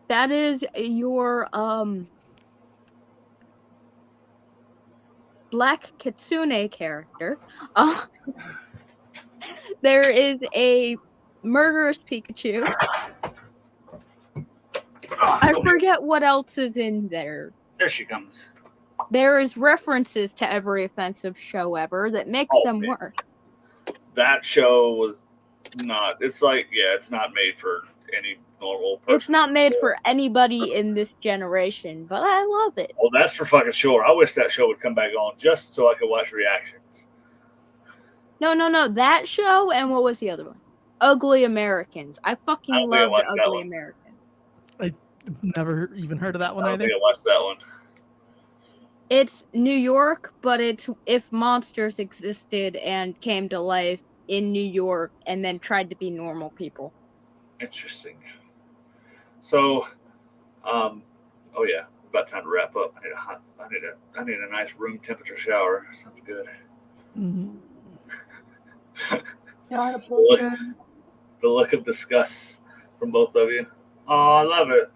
That is your black kitsune character. There is a murderous Pikachu. I forget what else is in there. There she comes. There is references to every offensive show ever that makes them man. work. That show was not. It's like it's not made for any normal person. It's not made for anybody in this generation, but I love it. Oh, that's for fucking sure. I wish that show would come back on just so I could watch reactions. No. That show and what was the other one? Ugly Americans. I fucking I don't think I loved watched that Ugly one. Americans. I never even heard of that one I don't either. think I watched that one. It's New York, but it's if monsters existed and came to life in New York and then tried to be normal people. Interesting. So, oh yeah, about time to wrap up. I need a nice room temperature shower. Sounds good. Mhm. The look of disgust from both of you. Oh, I love it.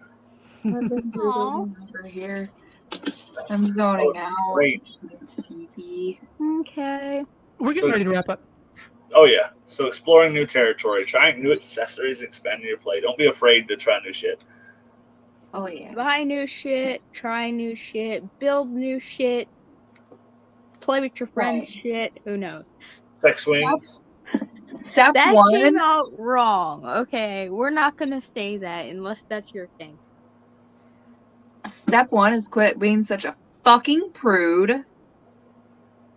Aw. Over here. I'm zoning out. Great. Sleepy. Okay. We're getting ready to wrap up. Oh yeah. So exploring new territory, trying new accessories, expanding your play. Don't be afraid to try new shit. Oh yeah. Buy new shit, try new shit, build new shit, play with your friends' shit. Who knows? Sex swings. Step That one. came out wrong. Okay, we're not gonna say that unless that's your thing. Step one is quit being such a fucking prude.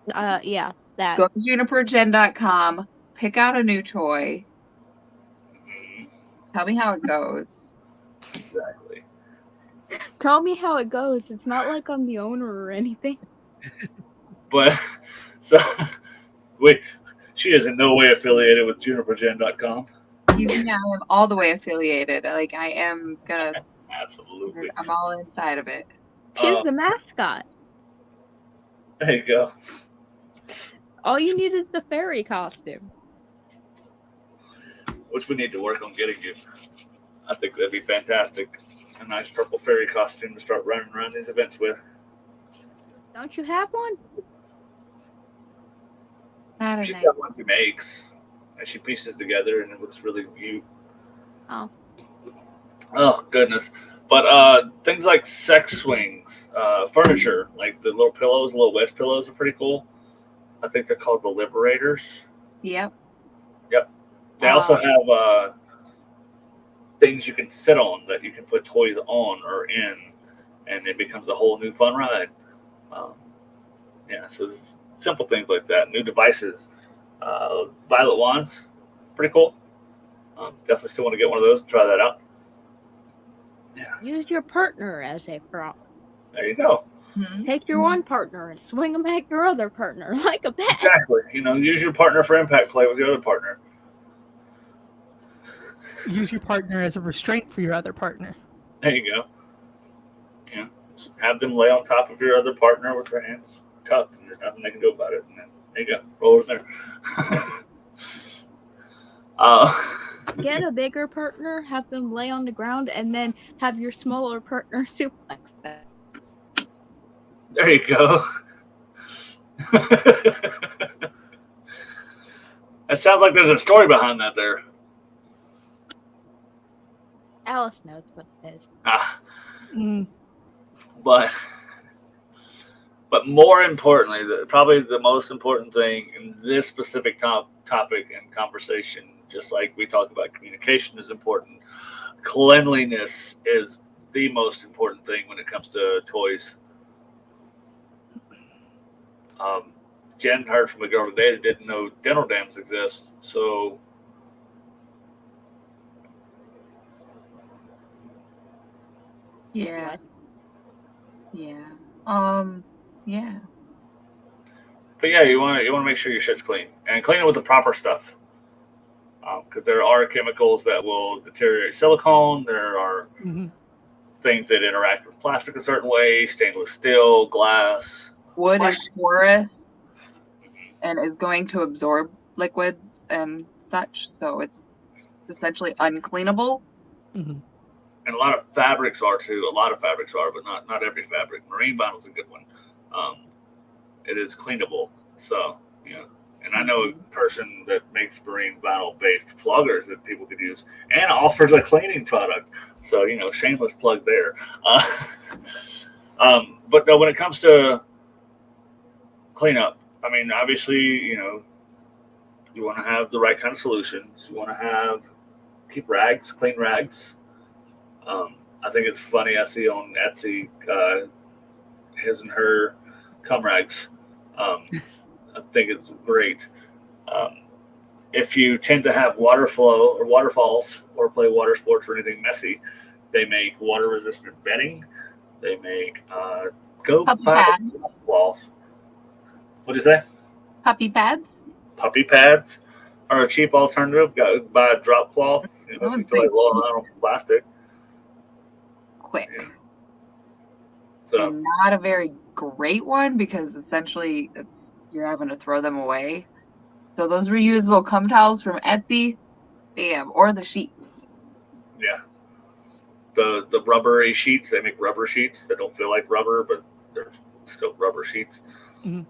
Yeah, that. Go to junipergen.com. Pick out a new toy. Tell me how it goes. Exactly. Tell me how it goes. It's not like I'm the owner or anything. But so wait, she is in no way affiliated with junipergen.com. You know, I'm all the way affiliated. Like I am gonna. Absolutely. I'm all inside of it. She's the mascot. There you go. All you need is the fairy costume. Which we need to work on getting you. I think that'd be fantastic. A nice purple fairy costume to start running around these events with. Don't you have one? I don't She's know. got one she makes. And she pieces together and it looks really cute. Oh. Oh, goodness. But things like sex swings, furniture, like the little pillows, little wedge pillows are pretty cool. I think they're called the Liberators. Yep. Yep. They also have things you can sit on that you can put toys on or in, and it becomes a whole new fun ride. Yeah, so it's simple things like that. New devices. Violet wands, pretty cool. Definitely still want to get one of those and try that out. Yeah. Use your partner as a prop. There you go. Mm-hmm. Take your one partner and swing them at your other partner like a bat. Exactly. Use your partner for impact play with your other partner. Use your partner as a restraint for your other partner. There you go. Yeah. Just have them lay on top of your other partner with their hands cupped, and there's nothing they can do about it. And then there you go. Roll it there. Get a bigger partner, have them lay on the ground, and then have your smaller partner suplex them. There you go. It sounds like there's a story behind that there. Alice knows what it is. But more importantly, probably the most important thing in this specific topic and conversation, just like we talk about communication is important, cleanliness is the most important thing when it comes to toys. Jen heard from a girl today that didn't know dental dams exist, so Yeah. Yeah. Yeah. But yeah, you want to make sure your shit's clean and clean it with the proper stuff, because there are chemicals that will deteriorate silicone. There are things that interact with plastic a certain way, stainless steel, glass. Wood is porous and is going to absorb liquids and such, so it's essentially uncleanable. And a lot of fabrics are too. A lot of fabrics are, but not every fabric. Marine vinyl is a good one. It is cleanable. So, and I know a person that makes marine vinyl based floggers that people could use and offers a cleaning product. So, shameless plug there. But no, when it comes to cleanup, I mean, obviously, you want to have the right kind of solutions. You want to have keep rags, clean rags. I think it's funny. I see on Etsy his and her cum rags. I think it's great. If you tend to have water flow or waterfalls or play water sports or anything messy, they make water resistant bedding. They make go Puppy buy pads. a cloth. What'd you say? Puppy pads. Puppy pads are a cheap alternative. Go buy a drop cloth. You know, if you feel like rolling around on plastic. Quick. Yeah. So And not a very great one because essentially you're having to throw them away. So those reusable cum towels from Etsy, bam, or the sheets. yeah, the rubbery sheets. They make rubber sheets that don't feel like rubber, but they're still rubber sheets. Mhm.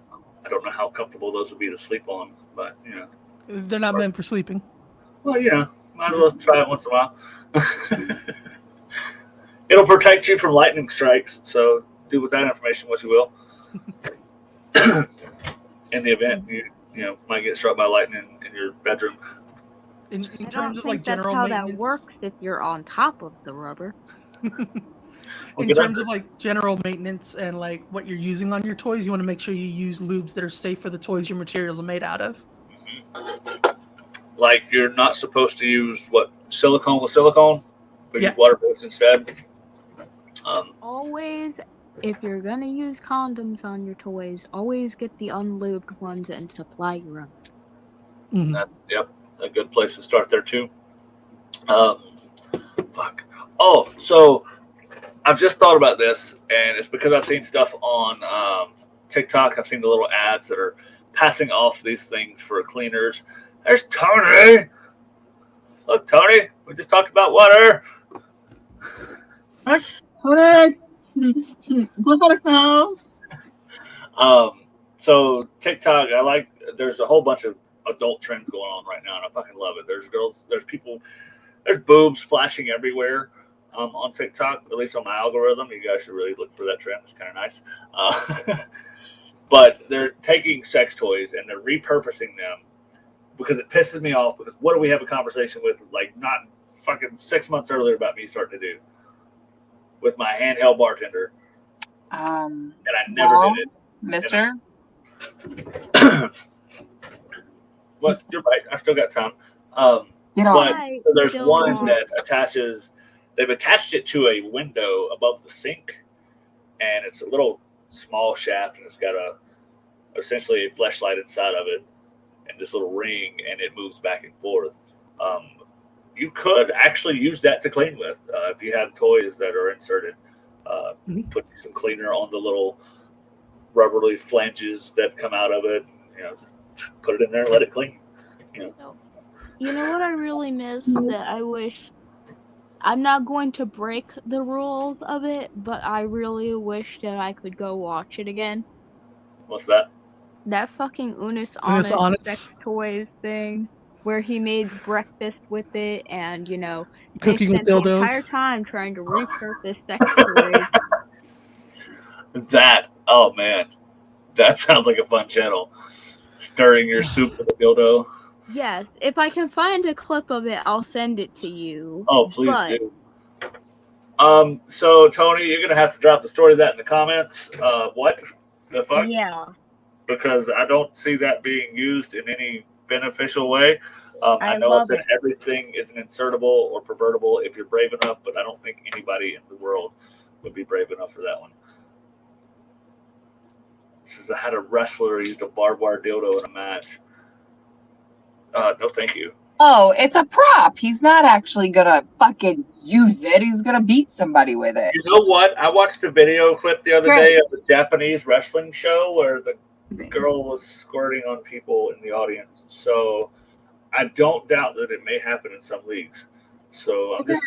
I don't know how comfortable those would be to sleep on, but you know. They're not meant for sleeping. Well, yeah, might as well try it once in a while. It'll protect you from lightning strikes, so do with that information what you will. In the event you know might get struck by lightning in your bedroom. In I terms don't of think like that's general how maintenance, that works if you're on top of the rubber. in terms of like general maintenance and like what you're using on your toys, you want to make sure you use lubes that are safe for the toys your materials are made out of. Like you're not supposed to use what silicone with silicone, but Yeah. use water based instead. Always, if you're gonna use condoms on your toys, always get the unlubed ones and supply your own. Mhm. That's a good place to start there too. Fuck. Oh, so I've just thought about this, and it's because I've seen stuff on TikTok. I've seen the little ads that are passing off these things for cleaners. There's Tony. Look, Tony, we just talked about water. Tony, look at ourselves. So TikTok, there's a whole bunch of adult trends going on right now, and I fucking love it. There's girls, there's people, there's boobs flashing everywhere on TikTok, at least on my algorithm. You guys should really look for that trend. It's kind of nice. But they're taking sex toys and they're repurposing them because it pisses me off. Because what do we have a conversation with, like, not fucking 6 months earlier about me starting to do with my handheld bartender? And I never did it. Mister. Well, you're right. I still got time. Get But on. so there's Still one on. that they've attached it to a window above the sink, and it's a little small shaft, and it's got essentially a fleshlight inside of it, and this little ring, and it moves back and forth. You could actually use that to clean with if you have toys that are inserted. Put some cleaner on the little rubbery flanges that come out of it. You know, just put it in there and let it clean. You know. You know what I really miss that I wish. I'm not going to break the rules of it, but I really wish that I could go watch it again. What's that? That fucking Unis Unis Honest Honest. sex toys thing, where he made breakfast with it, and they Cooking with spent the entire dildos. time trying to repurpose sex toys. Oh man, that sounds like a fun channel. Stirring your soup with a dildo. Yes, if I can find a clip of it, I'll send it to you. Oh, please But do. So Tony, you're gonna have to drop the story of that in the comments. What the fuck? yeah, Because I don't see that being used in any beneficial way. I I know I love said it. everything isn't insertable or pervertible if you're brave enough, but I don't think anybody in the world would be brave enough for that one. This is how a wrestler used a barbed wire dildo in a match. No, thank you. Oh, it's a prop. He's not actually gonna fucking use it. He's gonna beat somebody with it. You know what? I watched a video clip the other day of a Japanese wrestling show where the girl was squirting on people in the audience. So I don't doubt that it may happen in some leagues. So I'm just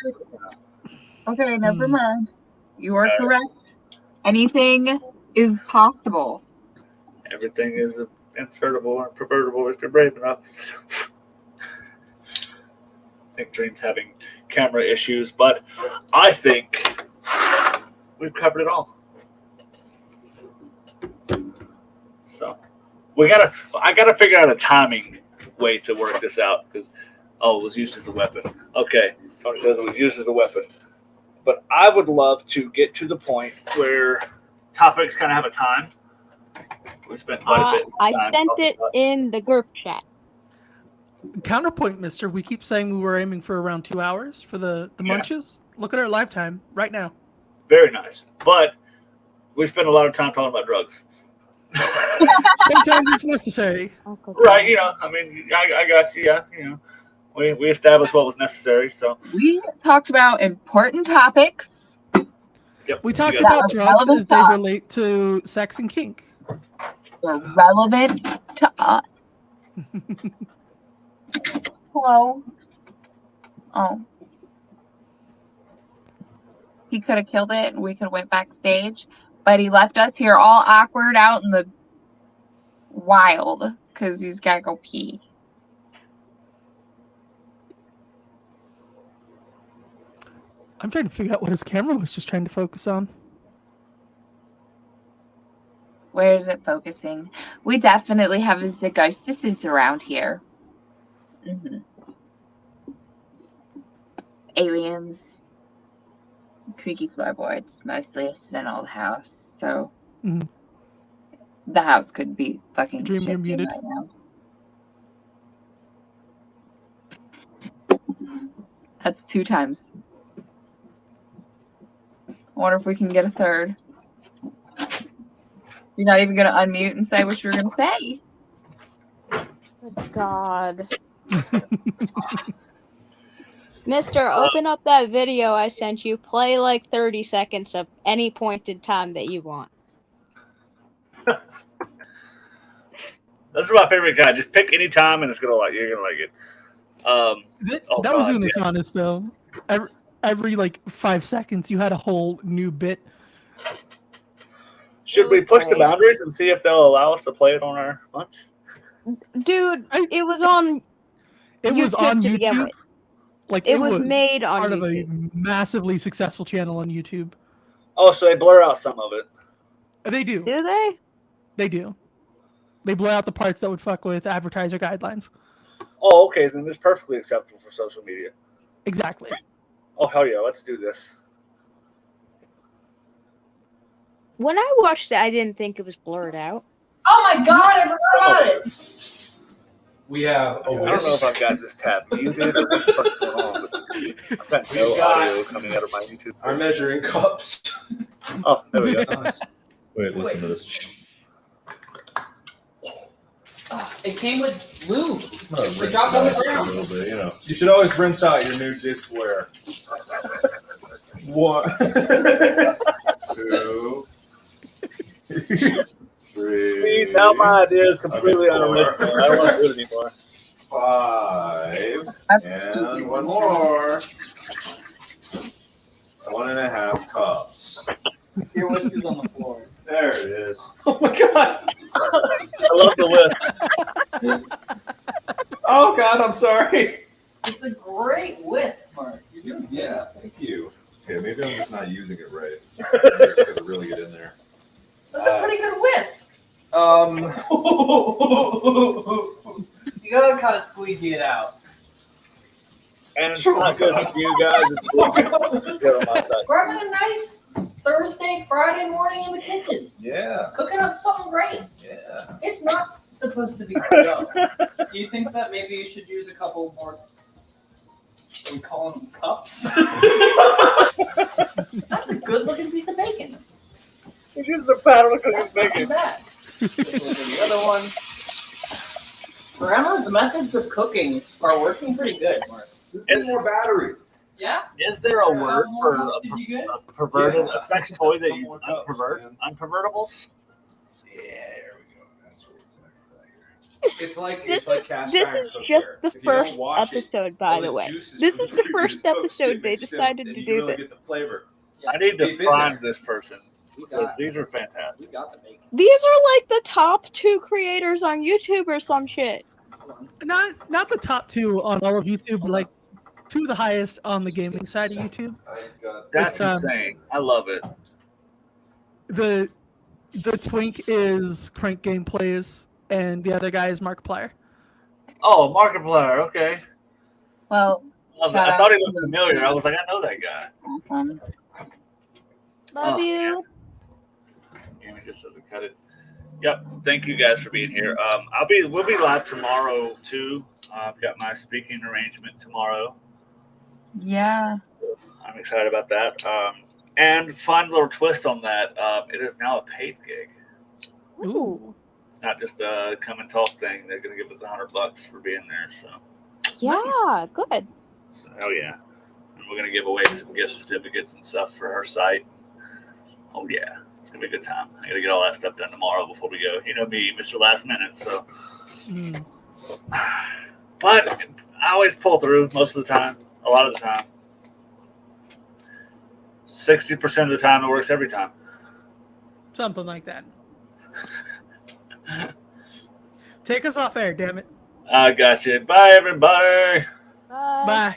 Okay, never mind. You are correct. Anything is possible. everything is insertable and pervertible if you're brave enough. I think Dream's having camera issues, but I think we've covered it all. So I gotta figure out a timing way to work this out because Oh, it was used as a weapon. Okay. Tony says it was used as a weapon. But I would love to get to the point where topics kind of have a time. We spent quite a bit of I time sent talking it about- in the group chat. Counterpoint, mister. We keep saying we were aiming for around 2 hours for the Yeah. munches. Look at our lifetime right now. Very nice. But we spent a lot of time talking about drugs. Sometimes it's necessary. Uncle Right, Tom. you know, I mean, I got you, yeah, you know. We established what was necessary, so. We talked about important topics. Yep, We talked you guys- about drugs relevant as they stuff. relate to sex and kink. They're relevant to us. Hello. Oh. He could have killed it and we could have went backstage, but he left us here all awkward out in the wild because he's got to go pee. I'm trying to figure out what his camera was just trying to focus on. Where is it focusing? We definitely have the ghostesses around here. Mm-hmm. Aliens. Creaky floorboards, mostly. It's an old house, so Mhm. the house could be fucking Dream, you're shifting muted. right now. That's 2 times. I wonder if we can get a third. You're not even gonna unmute and say what you're gonna say. Good God. Mister, open up that video I sent you. Play like 30 seconds of any point in time that you want. This is my favorite guy. Just pick any time and you're gonna like it. That was God, doing this yes. honest though. Every like 5 seconds, you had a whole new bit. Should we push the Great. boundaries and see if they'll allow us to play it on our lunch? Dude, it was it's- on It was YouTube on to begin YouTube. with. Like It was made on part of a YouTube. massively successful channel on YouTube. Oh, so they blur out some of it. They do. Do they? They do. They blur out the parts that would fuck with advertiser guidelines. Oh, okay, then it's perfectly acceptable for social media. Exactly. Oh, hell yeah, let's do this. When I watched it, I didn't think it was blurred out. Oh my god, I forgot about it. We have I a don't know if wish. I've got this tab muted or what the fuck's going on, but I've got no We've got- audio coming out of my YouTube. Our measuring cups. Oh, there we go. Nice. Wait, listen to this. It came with lube. No, It rinse dropped on the it out ground. a little bit, you know. You should always rinse out your new dishware. 1, 2, 3. See, now my idea is completely Okay, 4. unoriginal. I don't want to do it anymore. 5. And one more. 1.5 cups. Your whiskey's on the floor. There it is. Oh my god. I love the whisk. Oh God, I'm sorry. It's a great whisk, Mark. You're doing good. Yeah, thank you. Okay, maybe I'm just not using it right. It's gonna really get in there. That's a pretty good whisk. You gotta kind of squeegee it out. And it's not good for you guys. It's good on my side. We're having a nice Thursday, Friday morning in the kitchen. Yeah, Cooking up something great. yeah. It's not supposed to be dough. Do you think that maybe you should use a couple more? Are we calling them cups? That's a good looking piece of bacon. It's just the paddle of That's cooking not bacon. bad. The other one. Grandma's methods of cooking are working pretty good, Mark. There's more battery. Yeah? Is there a word How more for cups did you get? a perverted, Yeah. a sex toy that you Couple more cups, unpervert? man. Unpervertibles? Yeah, there we go. That's what we're talking about here. It's like cast This iron is cookware. just the If you don't first wash it, episode, by all the way. juices This from is the previous first cooks episode get they mixed in, decided and to you do really this. get the flavor. I need to Keep it find there. this person We because got, these are we fantastic. got the bacon. These are like the top 2 creators on YouTube or some shit. Not the top 2 on all of YouTube, but like 2 of the highest on the gaming side of YouTube. I got That's It's, insane. I love it. The twink is Crank Gameplays, and the other guy is Markiplier. Oh, Markiplier. Okay. Well, Love shout that. I out thought he to looked familiar. I was like, I know that guy. awesome. Love Oh, you. Damn, it just doesn't cut it. Yep. Thank you guys for being here. We'll be live tomorrow too. I've got my speaking arrangement tomorrow. Yeah. I'm excited about that. And fun little twist on that. It is now a paid gig. Ooh. It's not just a come and talk thing. They're going to give us $100 for being there. So Yeah, good. hell yeah. And we're going to give away some gift certificates and stuff for her site. Oh yeah. It's going to be a good time. I got to get all that stuff done tomorrow before we go. You know me, Mr. Last Minute. So, but I always pull through most of the time. A lot of the time. 60% of the time, it works every time. Something like that. Take us off air, damn it. I got you. Bye, everybody. Bye. Bye.